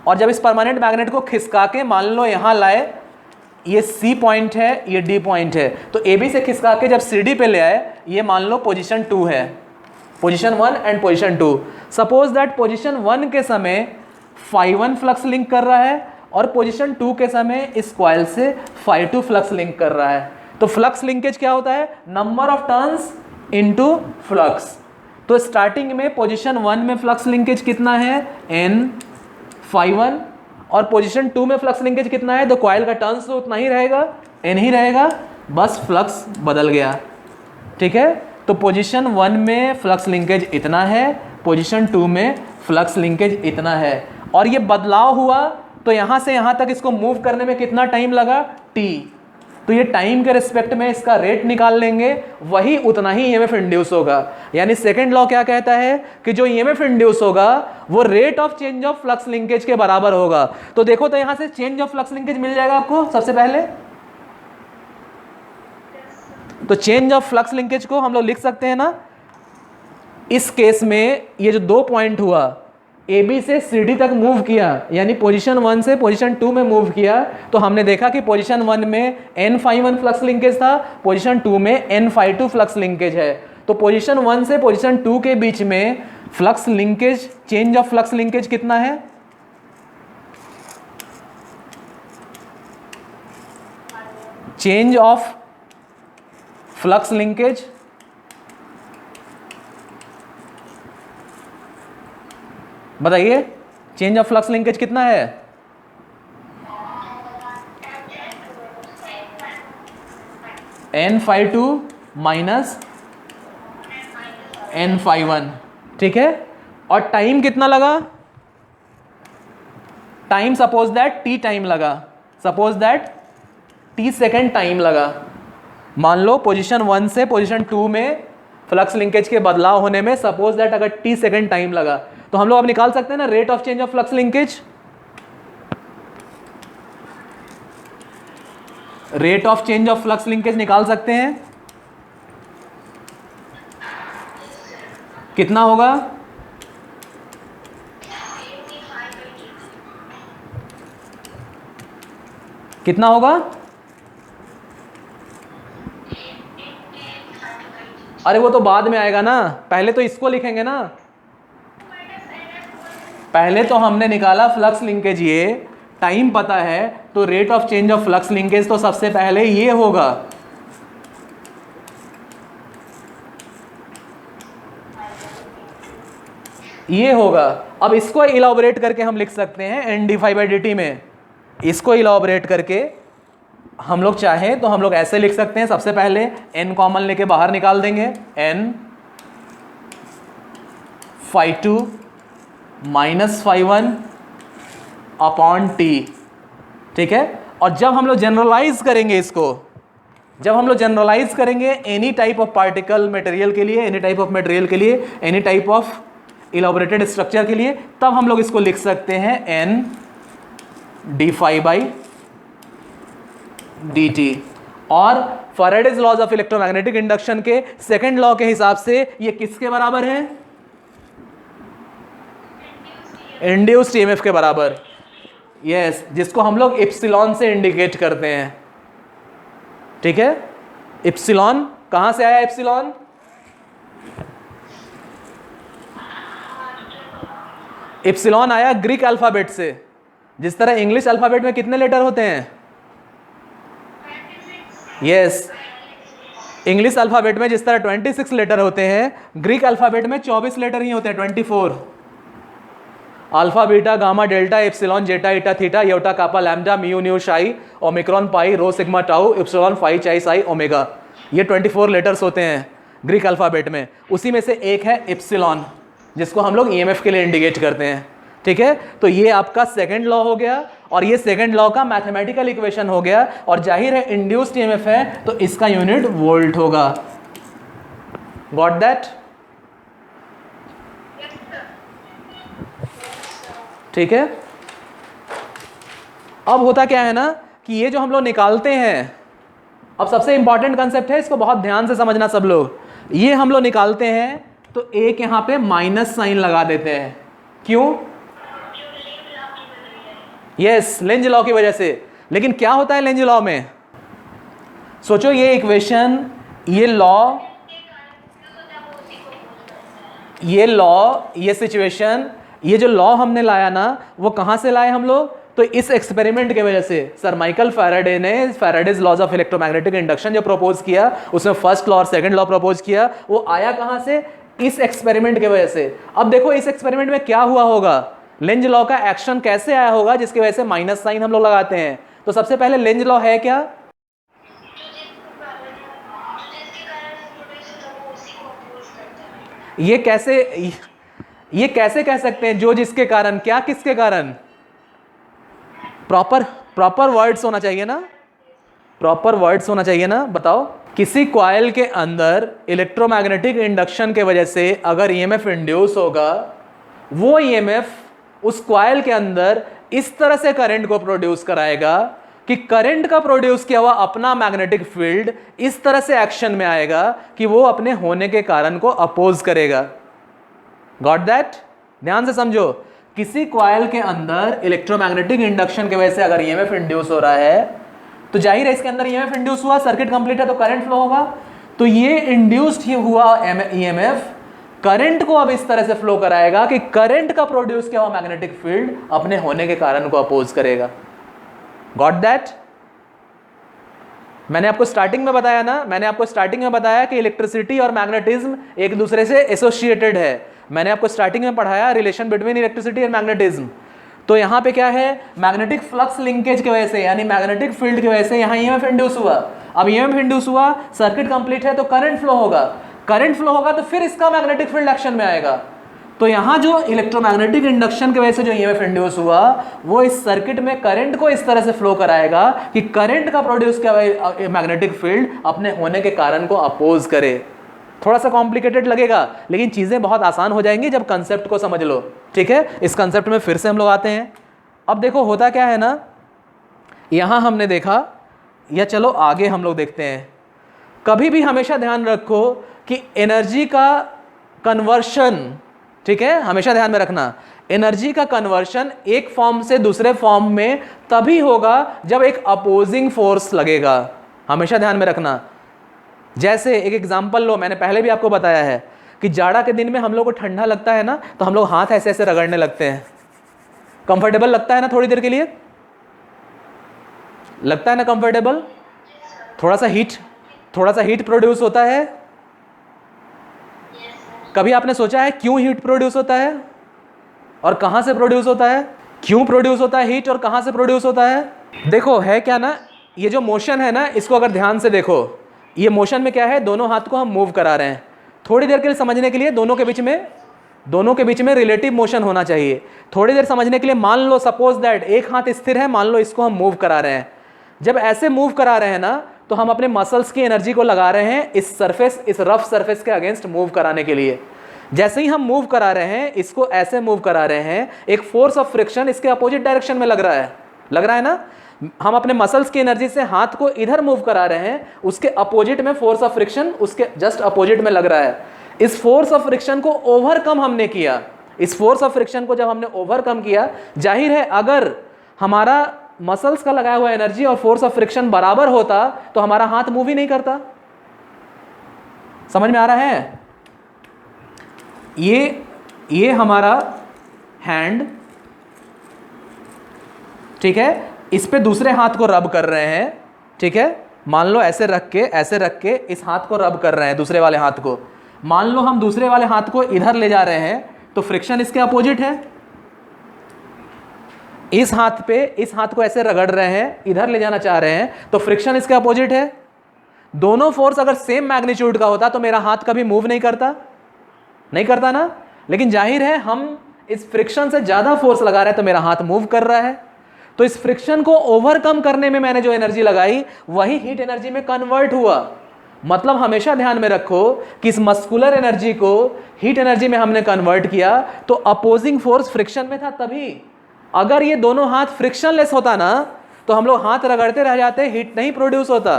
और जब इस परमानेंट मैग्नेट को खिसका के मान लो यहाँ लाए, ये सी पॉइंट है, ये डी पॉइंट है, तो ए बी से खिसका के जब सी डी पे ले आए, ये मान लो पोजीशन 2 है, position 1 and position 2। Suppose that position 1 के समय फाई 1 फ्लक्स लिंक कर रहा है और पोजीशन 2 के समय इस कॉइल से फाई 2 फ्लक्स लिंक कर रहा है। तो फ्लक्स लिंकेज क्या होता है, number of turns into flux. तो स्टार्टिंग में पोजीशन 1 में फ्लक्स लिंकेज कितना है, n फाई 1, और पोजीशन 2 में फ्लक्स लिंकेज कितना है, तो कॉइल का टर्न्स तो उतना ही रहेगा, n ही रहेगा, बस फ्लक्स बदल गया। ठीक है, तो पोजीशन 1 में फ्लक्स लिंकेज इतना है, पोजीशन 2 में फ्लक्स लिंकेज इतना है, और ये बदलाव हुआ तो यहाँ से यहाँ तक इसको मूव करने में कितना टाइम लगा, t। तो ये टाइम के रिस्पेक्ट में इसका रेट निकाल लेंगे, वही उतना ही ईएमएफ इंड्यूस होगा। यानी सेकंड लॉ क्या कहता है कि जो ईएमएफ इंड्यूस होगा वो rate of change of flux linkage के बराबर होगा। तो देखो, तो यहां से चेंज ऑफ फ्लक्स लिंकेज मिल जाएगा आपको सबसे पहले। तो चेंज ऑफ फ्लक्स लिंकेज को हम लोग लिख सकते हैं ना, इस केस में ये जो 2 पॉइंट हुआ, ए बी से सी डी तक मूव किया, यानी पोजीशन 1 से पोजीशन 2 में मूव किया, तो हमने देखा कि पोजीशन 1 में n फाई 1 फ्लक्स लिंकेज था, पोजीशन 2 में n फाई 2 फ्लक्स लिंकेज है। तो पोजीशन 1 से पोजीशन 2 के बीच में flux linkage, change of flux linkage कितना है, चेंज ऑफ फ्लक्स लिंकेज बताइए, चेंज ऑफ फ्लक्स लिंकेज कितना है, n phi 2 minus n phi 1। ठीक है, और टाइम कितना लगा, time suppose that t time लगा, suppose that t second time लगा। मान लो पोजीशन 1 से पोजीशन 2 में फ्लक्स लिंकेज के बदलाव होने में सपोज दैट अगर t सेकेंड टाइम लगा, तो हम लोग अब निकाल सकते हैं ना rate of change of flux linkage. Rate of change of flux linkage निकाल सकते हैं, कितना होगा, कितना होगा, अरे वो तो बाद में आएगा ना, पहले तो इसको लिखेंगे ना। पहले तो हमने निकाला फ्लक्स लिंकेज, ये टाइम पता है, तो rate of change of flux linkage तो सबसे पहले ये होगा। ये होगा। अब इसको इलाबोरेट करके हम लिख सकते हैं N D phi by D T में। इसको इलाबोरेट करके हम लोग चाहें तो हम लोग ऐसे लिख सकते हैं, सबसे पहले n कॉमन लेके बाहर निकाल देंगे, n phi 2 minus phi 1 upon T. ठीक है, और जब हम लोग जनरलाइज करेंगे इसको, जब हम लोग जनरलाइज करेंगे any type of particle material के लिए, एनी टाइप ऑफ मटेरियल के लिए, any type of elaborated structure के लिए, तब हम लोग इसको लिख सकते हैं n d phi by D t. और Faraday's laws of electromagnetic induction के सेकंड लॉ के हिसाब से ये किसके बराबर है, इंड्यूस्ड ईएमएफ के बराबर। यस, जिसको हम लोग इप्सिलॉन से इंडिकेट करते हैं। ठीक है, इप्सिलॉन कहां से आया, इप्सिलॉन इप्सिलॉन आया ग्रीक अल्फाबेट से। जिस तरह इंग्लिश अल्फाबेट में कितने लेटर होते हैं, यस, इंग्लिश अल्फाबेट में जिस तरह 26 लेटर होते हैं, ग्रीक अल्फाबेट में 24 लेटर ही होते हैं, 24। Alpha beta gamma delta epsilon zeta eta theta iota kappa lambda mu nu xi omicron pi rho sigma tau upsilon phi chi psi omega, ये 24 लेटर्स होते हैं। ग्रीक अल्फ़ाबेट में, उसी में से एक है इप्सिलॉन, जिसको हम लोग ईएमएफ के लिए इंडिकेट करते हैं। ठीक है, तो ये आपका सेकंड लॉ हो गया, और ये सेकंड लॉ का मैथमेटिकल इक्वेशन हो गया, और जाहिर है इंड्यूस्ड ईएमएफ है तो इसका यूनिट वोल्ट होगा। Got that? ठीक है, अब होता क्या है ना कि ये जो हम लोग निकालते हैं, अब सबसे इंपॉर्टेंट कंसेप्ट है, इसको बहुत ध्यान से समझना सब लोग। ये हम लोग निकालते हैं तो एक यहां पे माइनस साइन लगा देते हैं। क्यों? यस, लेंज लॉ की वजह से। लेकिन क्या होता है लेंज लॉ में? सोचो ये इक्वेशन, ये लॉ, ये सिचुएशन, ये जो लॉ हमने लाया ना, वो कहां से लाए हम लोग? तो इस एक्सपेरिमेंट की वजह से सर माइकल फैराडे ने Faraday's laws of electromagnetic induction जो प्रपोज किया, उसमें फर्स्ट लॉ और सेकंड लॉ प्रपोज किया, वो आया कहां से? इस एक्सपेरिमेंट की वजह से। अब देखो इस एक्सपेरिमेंट में क्या हुआ होगा, लेंज लॉ का एक्शन कैसे आया होगा जिसकी वजह से माइनस साइन हम लोग लगाते हैं। तो सबसे पहले लेंज लॉ है क्या? ये कैसे कह सकते हैं? जो जिसके कारण, क्या किसके कारण? प्रॉपर वर्ड्स होना चाहिए ना, प्रॉपर वर्ड्स होना चाहिए ना। बताओ, किसी कॉइल के अंदर इलेक्ट्रोमैग्नेटिक इंडक्शन के वजह से अगर ईएमएफ इंड्यूस होगा, वो ईएमएफ उस कॉइल के अंदर इस तरह से करंट को प्रोड्यूस कराएगा कि करंट का प्रोड्यूस किया हुआ अपना मैग्नेटिक फील्ड इस तरह से एक्शन में आएगा कि वो अपने होने के कारण को अपोज करेगा। Got that? ध्यान से समझो, किसी कॉइल के अंदर इलेक्ट्रोमैग्नेटिक इंडक्शन की वजह से अगर ईएमएफ इंड्यूस हो रहा है तो जाहिर है इसके अंदर ईएमएफ इंड्यूस हुआ, सर्किट कंप्लीट है तो करंट फ्लो होगा। तो ये इंड्यूस्ड हुआ ईएमएफ करंट को अब इस तरह से फ्लो कराएगा कि करंट का प्रोड्यूस किया हुआ मैग्नेटिक फील्ड अपने होने के कारण को अपोज करेगा। Got that? मैंने आपको स्टार्टिंग में बताया ना, मैंने आपको स्टार्टिंग में बताया कि इलेक्ट्रिसिटी और मैग्नेटिज्म एक दूसरे से एसोसिएटेड है। मैंने आपको स्टार्टिंग में पढ़ाया रिलेशन बिटवीन इलेक्ट्रिसिटी और मैग्नेटिज्म। तो यहां पे क्या है, मैग्नेटिक फ्लक्स लिंकेज की वजह से, यानी मैग्नेटिक फील्ड की वजह से यहां ईएमएफ इंड्यूस हुआ। अब ईएमएफ इंड्यूस हुआ, सर्किट कंप्लीट है तो करंट फ्लो होगा, करंट फ्लो होगा तो फिर इसका मैग्नेटिक फील्ड एक्शन में आएगा। तो यहां जो इलेक्ट्रोमैग्नेटिक इंडक्शन की वजह से जो ईएमएफ इंड्यूस हुआ, वो इस सर्किट में करंट को इस तरह से फ्लो कराएगा कि करंट का प्रोड्यूस किया हुआ मैग्नेटिक फील्ड अपने होने के कारण को अपोज करे। थोड़ा सा कॉम्प्लिकेटेड लगेगा, लेकिन चीजें बहुत आसान हो जाएंगी जब कंसेप्ट को समझ लो। ठीक है, इस कंसेप्ट में फिर से हम लोग आते हैं। अब देखो होता क्या है ना, यहां हमने देखा, या चलो आगे हम लोग देखते हैं। कभी भी हमेशा ध्यान रखो कि एनर्जी का कन्वर्शन, ठीक है, हमेशा ध्यान में रखना, एनर्जी का कन्वर्शन एक फॉर्म से दूसरे फॉर्म में तभी होगा जब एक अपोजिंग फोर्स लगेगा। हमेशा ध्यान में रखना। जैसे एक एग्जांपल लो, मैंने पहले भी आपको बताया है कि जाड़ा के दिन में हम लोग को ठंडा लगता है ना, तो हम लोग हाथ ऐसे ऐसे रगड़ने लगते हैं। कंफर्टेबल लगता है ना थोड़ी देर के लिए, लगता है ना कंफर्टेबल, थोड़ा सा हीट प्रोड्यूस होता है। कभी आपने सोचा है क्यों हीट प्रोड्यूस होता है और कहां से प्रोड्यूस होता है? क्यों प्रोड्यूस होता है हीट और कहां से प्रोड्यूस होता है? देखो है क्या ना, ये जो मोशन है ना, इसको अगर ध्यान से देखो, ये मोशन में क्या है, दोनों हाथ को हम मूव करा रहे हैं। थोड़ी देर के लिए समझने के लिए दोनों के बीच में रिलेटिव मोशन होना चाहिए। थोड़ी देर समझने के लिए मान लो सपोज दैट एक हाथ स्थिर है, मान लो इसको हम मूव करा रहे हैं। जब ऐसे मूव करा रहे हैं ना, तो हम अपने मसल्स की एनर्जी को लगा रहे हैं इस रफ सरफेस के अगेंस्ट मूव कराने के लिए। जैसे ही हम मूव करा रहे हैं, इसको ऐसे मूव करा रहे हैं, एक फोर्स ऑफ फ्रिक्शन इसके अपोजिट डायरेक्शन में लग रहा है ना। हम अपने मसल्स की एनर्जी से हाथ को इधर मूव करा रहे हैं, उसके अपोजिट में फोर्स ऑफ फ्रिक्शन उसके जस्ट अपोजिट में लग रहा है। इस फोर्स ऑफ फ्रिक्शन को ओवरकम हमने किया। इस फोर्स ऑफ फ्रिक्शन को जब हमने ओवरकम किया, जाहिर है अगर हमारा मसल्स का लगाया हुआ एनर्जी और फोर्स ऑफ फ्रिक्शन बराबर होता तो हमारा हाथ मूव ही नहीं करता। समझ में आ रहा है? ये हमारा हैंड, ठीक है, इस पे दूसरे हाथ को रब कर रहे हैं। ठीक है, मान लो ऐसे रख के इस हाथ को रब कर रहे हैं, दूसरे वाले हाथ को। मान लो हम दूसरे वाले हाथ को इधर ले जा रहे हैं, तो फ्रिक्शन इसके अपोजिट है। इस हाथ को ऐसे रगड़ रहे हैं, इधर ले जाना चाह रहे हैं, तो फ्रिक्शन इसके अपोजिट है। दोनों फोर्स अगर सेम मैग्नीट्यूड का होता तो मेरा हाथ कभी मूव नहीं करता ना। लेकिन जाहिर है हम इस फ्रिक्शन से ज्यादा फोर्स लगा रहे हैं तो मेरा हाथ मूव कर रहा है। तो इस फ्रिक्शन को ओवरकम करने में मैंने जो एनर्जी लगाई वही हीट एनर्जी में कन्वर्ट हुआ। मतलब हमेशा ध्यान में रखो कि इस मस्कुलर एनर्जी को हीट एनर्जी में हमने कन्वर्ट किया तो अपोजिंग फोर्स फ्रिक्शन में था तभी। अगर ये दोनों हाथ फ्रिक्शनलेस होता ना तो हम लोग हाथ रगड़ते रह जाते, हीट नहीं प्रोड्यूस होता।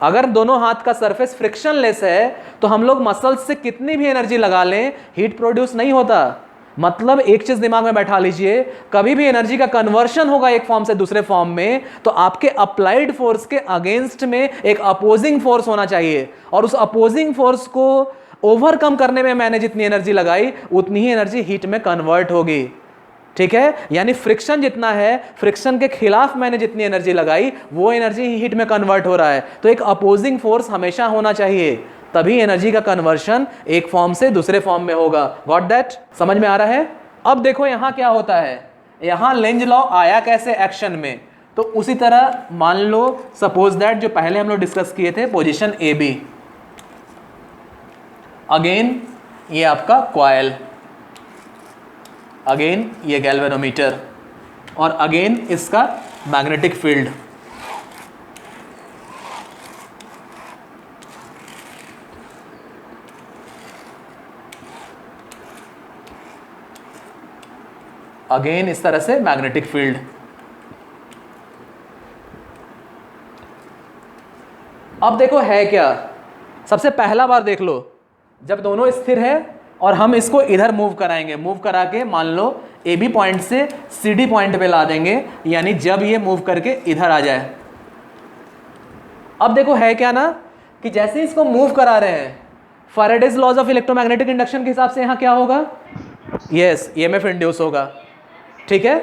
अगर दोनों हाथ का सरफेस फ्रिक्शनलेस है तो हम लोग मसल्स से कितनी भी एनर्जी लगा लें हीट प्रोड्यूस नहीं होता। मतलब एक चीज दिमाग में बैठा लीजिए, कभी भी एनर्जी का कन्वर्शन होगा एक फॉर्म से दूसरे फॉर्म में तो आपके अप्लाइड फोर्स के अगेंस्ट में एक अपोजिंग फोर्स होना चाहिए, और उस अपोजिंग फोर्स को ओवरकम करने में मैंने जितनी एनर्जी लगाई उतनी ही एनर्जी हीट में कन्वर्ट होगी। ठीक है, यानी फ्रिक्शन जितना है, फ्रिक्शन के खिलाफ मैंने जितनी एनर्जी लगाई वो एनर्जी हीट में कन्वर्ट हो रहा है। तो एक अपोजिंग फोर्स हमेशा होना चाहिए, तभी एनर्जी का कन्वर्शन एक फॉर्म से दूसरे फॉर्म में होगा। Got that? समझ में आ रहा है? अब देखो यहां क्या होता है, यहां लेंज लॉ आया कैसे एक्शन में, तो उसी तरह मान लो सपोज दैट जो पहले हम लोग डिस्कस किए थे पोजीशन ए बी, अगेन ये आपका कॉइल, अगेन ये गैल्वेनोमीटर, और अगेन इसका मैग्नेटिक फील्ड। अगेन इस तरह से मैग्नेटिक फील्ड। अब देखो है क्या, सबसे पहला बार देख लो, जब दोनों स्थिर है और हम इसको इधर मूव कराएंगे, मूव करा के मान लो ए बी पॉइंट से सी डी पॉइंट पे ला देंगे, यानी जब ये मूव करके इधर आ जाए। अब देखो है क्या ना कि जैसे इसको मूव करा रहे हैं, Faraday's laws of electromagnetic induction के हिसाब से यहाँ क्या होगा, यस ईएमएफ इंड्यूस होगा। ठीक है,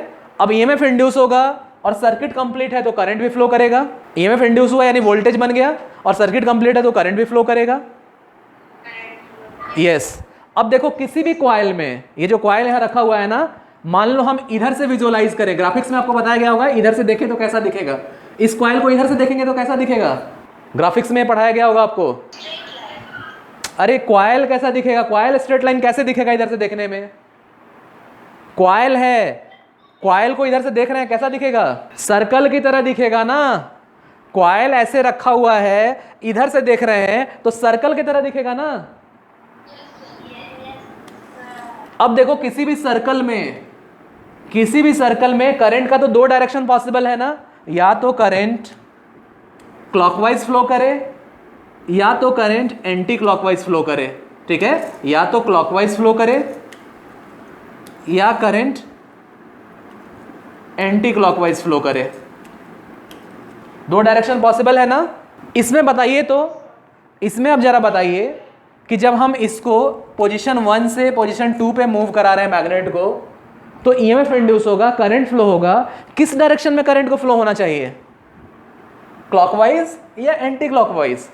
अब ईएमएफ इंड्यूस होगा और सर्किट कंप्लीट है तो करंट भी फ्लो करेगा। ईएमएफ इंड्यूस हुआ यानी वोल्टेज बन गया और सर्किट कंप्लीट है तो करंट भी फ्लो करेगा। यस, अब देखो किसी भी कॉइल में, ये जो कॉइल है रखा हुआ है ना, मान लो हम इधर से विजुअलाइज करें, ग्राफिक्स में आपको बताया गया होगा इधर से देखें तो कैसा दिखेगा, इस कॉइल को इधर से देखेंगे तो कैसा दिखेगा, ग्राफिक्स में पढ़ाया गया होगा आपको। अरे कॉइल कैसा दिखेगा, कॉइल स्ट्रेट लाइन कैसे दिखेगा इधर से देखने में, कॉइल है, कॉइल को इधर से देख रहे हैं कैसा दिखेगा, सर्कल की तरह दिखेगा ना। कॉइल ऐसे रखा हुआ है, इधर से देख रहे हैं तो सर्कल की तरह दिखेगा ना। अब देखो किसी भी सर्कल में करंट का तो दो डायरेक्शन पॉसिबल है ना, या तो करंट क्लॉकवाइज फ्लो करे या तो करंट एंटी क्लॉकवाइज फ्लो करे। ठीक है, या तो क्लॉकवाइज फ्लो करे या करंट एंटी क्लॉकवाइज फ्लो करे, दो डायरेक्शन पॉसिबल है ना। इसमें बताइए तो, इसमें अब जरा बताइए कि जब हम इसको पोजीशन 1 से पोजीशन 2 पे मूव करा रहे हैं मैग्नेट को, तो ईएमएफ इंड्यूस होगा, करंट फ्लो होगा, किस डायरेक्शन में करंट को फ्लो होना चाहिए, क्लॉकवाइज या एंटी क्लॉकवाइज?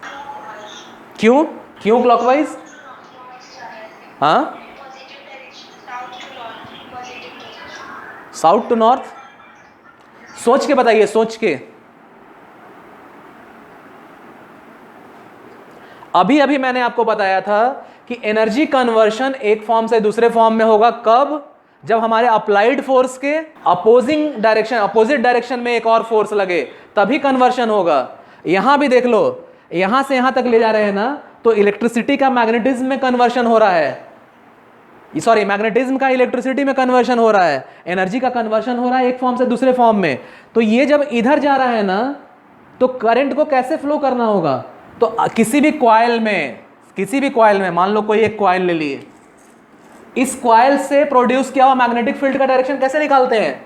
क्यों क्लॉकवाइज? हाँ, साउथ टू नॉर्थ, सोच के बताइए, सोच के। अभी मैंने आपको बताया था कि एनर्जी कन्वर्शन एक फॉर्म से दूसरे फॉर्म में होगा कब, जब हमारे अप्लाइड फोर्स के अपोजिट डायरेक्शन में एक और फोर्स लगे, तभी कन्वर्शन होगा। यहां भी देख लो, यहां से यहां तक ले जा रहे हैं ना, तो इलेक्ट्रिसिटी का मैग्नेटिज्म में कन्वर्शन हो रहा है, सॉरी मैग्नेटिज्म का इलेक्ट्रिसिटी में कन्वर्शन हो रहा है, एनर्जी का कन्वर्शन हो रहा है एक फॉर्म से दूसरे फॉर्म में। तो ये जब इधर जा रहा है ना, तो करंट को कैसे फ्लो करना होगा, तो किसी भी कॉइल में मान लो कोई एक कॉइल ले लिए, इस कॉइल से प्रोड्यूस किया हुआ मैग्नेटिक फील्ड का डायरेक्शन कैसे निकालते हैं।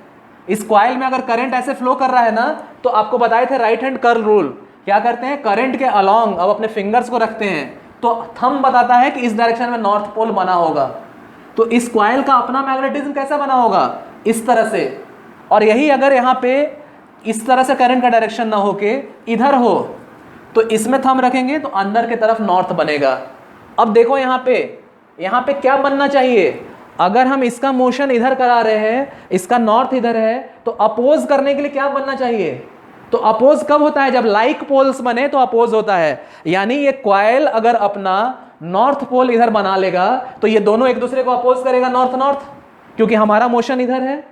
इस कॉइल में अगर करंट ऐसे फ्लो कर रहा है ना, तो आपको बताए थे राइट हैंड कर्ल रूल, क्या करते हैं, करंट के अलोंग अब अपने फिंगर्स को रखते हैं, तो थंब बताता है कि इस डायरेक्शन में नॉर्थ पोल बना होगा। तो इस कॉइल का अपना मैग्नेटिज्म कैसा बना होगा, इस तरह से। और यही अगर यहाँ पे इस तरह से करंट का डायरेक्शन ना होके इधर हो, तो इसमें थंब रखेंगे तो अंदर की तरफ नॉर्थ बनेगा। अब देखो यहाँ पे क्या बनना चाहिए, अगर हम इसका मोशन इधर करा रहे हैं, इसका नॉर्थ इधर है, तो अपोज करने के लिए क्या बनना चाहिए, तो अपोज कब होता है? जब लाइक पोल्स बने तो अपोज होता है। यानी ये कॉइल अगर अपना नॉर्थ पोल इधर बना लेगा तो ये दोनों एक दूसरे को अपोज करेगा, नॉर्थ नॉर्थ, क्योंकि हमारा मोशन इधर है।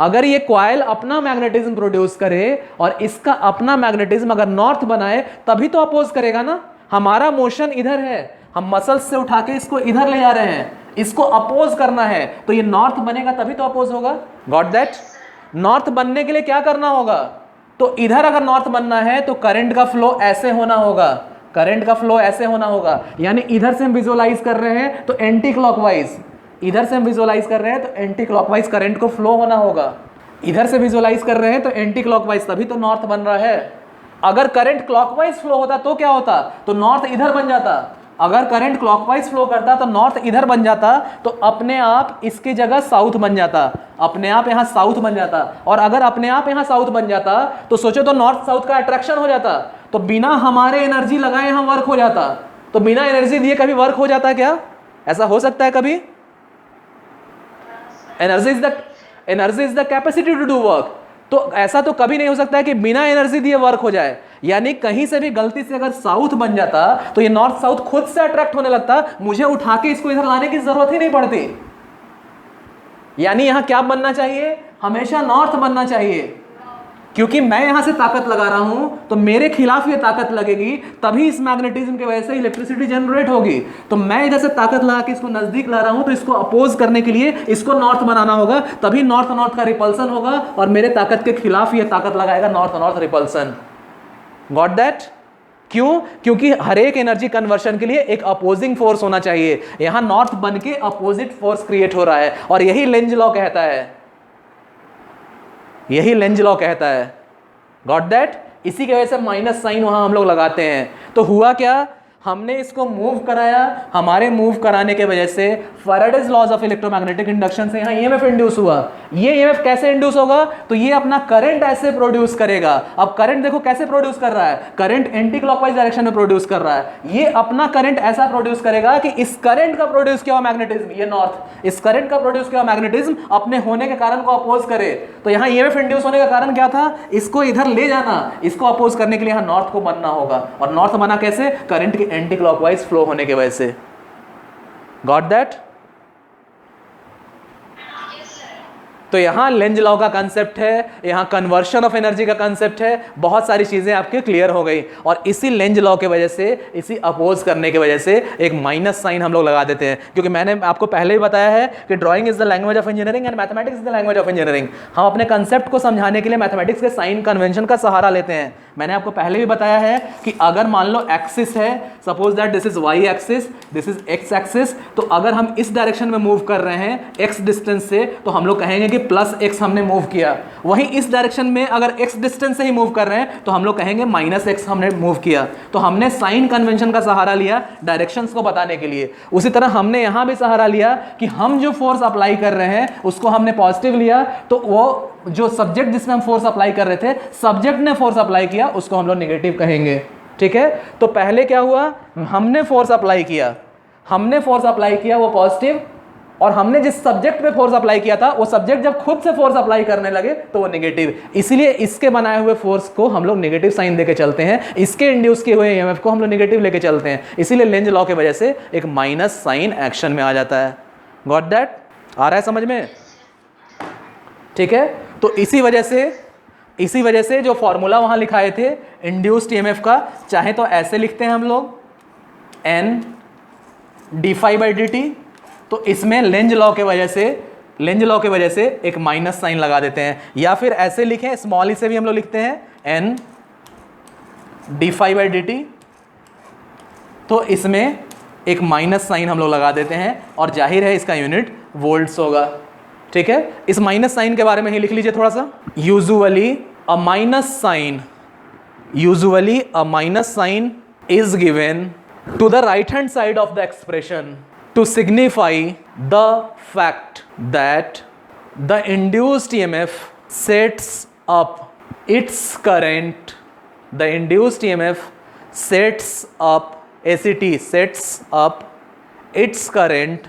अगर ये कॉइल अपना मैग्नेटिज्म प्रोड्यूस करे और इसका अपना मैग्नेटिज्म अगर नॉर्थ बनाए तभी तो अपोज करेगा ना। हमारा मोशन इधर है, हम मसल्स से उठा के इसको इधर ले जा रहे हैं, इसको अपोज करना है तो ये नॉर्थ बनेगा तभी तो अपोज होगा। Got that? नॉर्थ बनने के लिए क्या करना होगा? तो इधर अगर नॉर्थ बनना है तो करंट का फ्लो ऐसे होना होगा, करंट का फ्लो ऐसे होना होगा। यानी इधर से हम विजुअलाइज कर रहे हैं तो एंटी क्लॉकवाइज, इधर से हम विजुअलाइज कर रहे हैं तो एंटी क्लॉकवाइज करंट को फ्लो होना होगा। इधर से विजुअलाइज कर रहे हैं तो एंटी क्लॉकवाइज, तभी तो नॉर्थ बन रहा है। अगर करंट क्लॉकवाइज फ्लो होता तो क्या होता? तो नॉर्थ इधर बन जाता। अगर करंट क्लॉकवाइज फ्लो करता तो नॉर्थ इधर बन जाता, तो अपने आप इसकी जगह साउथ बन जाता, अपने आप यहां साउथ बन जाता। और अगर अपने आप यहां साउथ बन जाता तो सोचो तो नॉर्थ साउथ का अट्रैक्शन हो जाता, तो बिना हमारे एनर्जी लगाए यहां वर्क हो जाता। तो बिना एनर्जी दिए कभी वर्क हो जाता क्या? ऐसा हो सकता है कभी? Energy is the capacity to do work. तो ऐसा तो कभी नहीं हो सकता है कि बिना एनर्जी दिए वर्क हो जाए। यानी कहीं से भी गलती से अगर साउथ बन जाता तो ये नॉर्थ साउथ खुद से अट्रैक्ट होने लगता, मुझे उठा के इसको इधर लाने की जरूरत ही नहीं पड़ती। यानी यहां क्या बनना चाहिए? हमेशा नॉर्थ बनना चाहिए, क्योंकि मैं यहां से ताकत लगा रहा हूं तो मेरे खिलाफ ये ताकत लगेगी, तभी इस मैग्नेटिज्म की वजह से इलेक्ट्रिसिटी जनरेट होगी। तो मैं इधर से ताकत लगा के इसको नजदीक ला रहा हूं, तो इसको अपोज करने के लिए इसको नॉर्थ बनाना होगा, तभी नॉर्थ नॉर्थ का रिपल्सन होगा और मेरे ताकत के खिलाफ ये ताकत लगाएगा north north repulsion. Got that? क्यों? क्योंकि हर एक एनर्जी कन्वर्शन के लिए एक अपोजिंग फोर्स होना चाहिए। यहां नॉर्थ बन के अपोजिट फोर्स क्रिएट हो रहा है और यही लेंज लॉ कहता है, यही लेंज लॉ कहता है। Got that? इसी की वजह से माइनस साइन वहां हम लोग लगाते हैं। तो हुआ क्या? हमने इसको मूव कराया, हमारे मूव कराने के वजह से Faraday's laws of electromagnetic induction से यहाँ ईएमएफ इंड्यूस हुआ। ये ईएमएफ कैसे इंड्यूस होगा? तो ये अपना करंट ऐसे प्रोड्यूस करेगा। अब करंट देखो कैसे प्रोड्यूस कर रहा है, करंट एंटी क्लॉकवाइज डायरेक्शन में प्रोड्यूस कर रहा है। ये अपना करंट ऐसा प्रोड्यूस करेगा कि इस करंट का प्रोड्यूस किया हुआ मैग्नेटिज्म, ये नॉर्थ, इस करंट का प्रोड्यूस किया हुआ मैग्नेटिज्म अपने होने के कारण को अपोज करे। तो यहाँ ईएमएफ इंड्यूस होने का कारण क्या था? इसको इधर ले जाना, इसको अपोज करने के लिए यहाँ नॉर्थ को बनना होगा। और नॉर्थ बना कैसे? करंट की एंटी क्लॉकवाइज फ्लो होने की वजह से। Got that? तो यहां लेंज लॉ का कंसेप्ट है, यहां कन्वर्शन ऑफ एनर्जी का कंसेप्ट है, बहुत सारी चीजें आपके क्लियर हो गई। और इसी लेंज लॉ के वजह से, इसी अपोज करने की वजह से एक माइनस साइन हम लोग लगा देते हैं, क्योंकि मैंने आपको पहले ही बताया है कि drawing is the language of engineering and mathematics is the language of engineering. हम अपने कंसेप्ट को समझाने के लिए मैथमेटिक्स के साइन कन्वेंशन का सहारा लेते हैं। मैंने आपको पहले भी बताया है कि अगर मान लो एक्सिस है, suppose that this is Y axis, this is X axis, तो अगर हम इस डायरेक्शन में मूव कर रहे हैं एक्स डिस्टेंस से, तो हम लोग कहेंगे कि प्लस एक्स हमने मूव किया। वहीं इस डायरेक्शन में अगर एक्स डिस्टेंस से ही मूव कर रहे हैं तो हम लोग कहेंगे माइनस एक्स हमने मूव किया। तो हमने साइन कन्वेंशन का सहारा लिया डायरेक्शंस को बताने के लिए। उसी तरह हमने यहां भी सहारा लिया कि हम जो फोर्स अप्लाई कर रहे हैं उसको हमने पॉजिटिव लिया, तो वो जो सब्जेक्ट जिसमें हम फोर्स अप्लाई कर रहे थे, सब्जेक्ट ने फोर्स अप्लाई किया, उसको हम लोग नेगेटिव कहेंगे। ठीक है? तो पहले क्या हुआ? हमने फोर्स अप्लाई किया, हमने फोर्स अप्लाई किया वो पॉजिटिव, और हमने जिस सब्जेक्ट पे फोर्स अप्लाई किया था वो सब्जेक्ट जब खुद से फोर्स अप्लाई करने लगे तो वो नेगेटिव। इसलिए इसके बनाए हुए फोर्स को हम लोग नेगेटिव साइन देके चलते हैं, इसके इंड्यूस किए हुए ईएमएफ को हम लोग नेगेटिव लेके चलते हैं। इसीलिए लेंज लॉ की वजह से एक माइनस साइन एक्शन में आ जाता है। Got that? आ रहा है समझ में? ठीक है? तो इसी वजह से जो फॉर्मूला वहां लिखाए थे इंड्यूस्ड ईएमएफ का, चाहे तो ऐसे लिखते हैं हम लोग n d∅dt, तो इसमें लेंज लॉ के वजह से एक माइनस साइन लगा देते हैं, या फिर ऐसे लिखें, स्मॉल ई से भी हम लोग लिखते हैं n d∅dt, तो इसमें एक माइनस साइन हम लोग लगा देते हैं, और जाहिर है इसका यूनिट वोल्ट्स होगा। ठीक है? इस माइनस साइन के बारे में ही लिख लीजिए थोड़ा सा। Usually a minus sign is given to the right hand side of the expression to signify the fact that the induced EMF sets up its current, the induced EMF sets up its current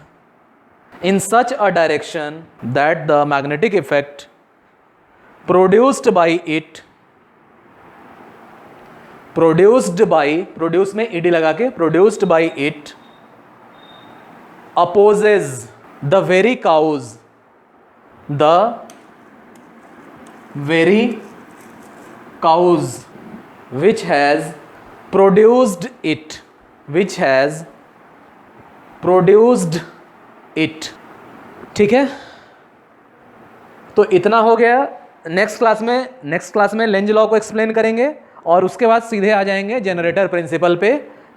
in such a direction that the magnetic effect produced by it produced by, produce में ईडी लगा के, produced by it opposes the very cause, the very cause which has produced it, which has produced it. ठीक है, तो इतना हो गया। नेक्स्ट क्लास में लेंज लॉ को एक्सप्लेन करेंगे और उसके बाद सीधे आ जाएंगे जनरेटर प्रिंसिपल पे,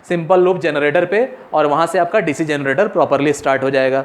सिंपल लूप जनरेटर पे, और वहां से आपका डीसी जनरेटर प्रॉपरली स्टार्ट हो जाएगा।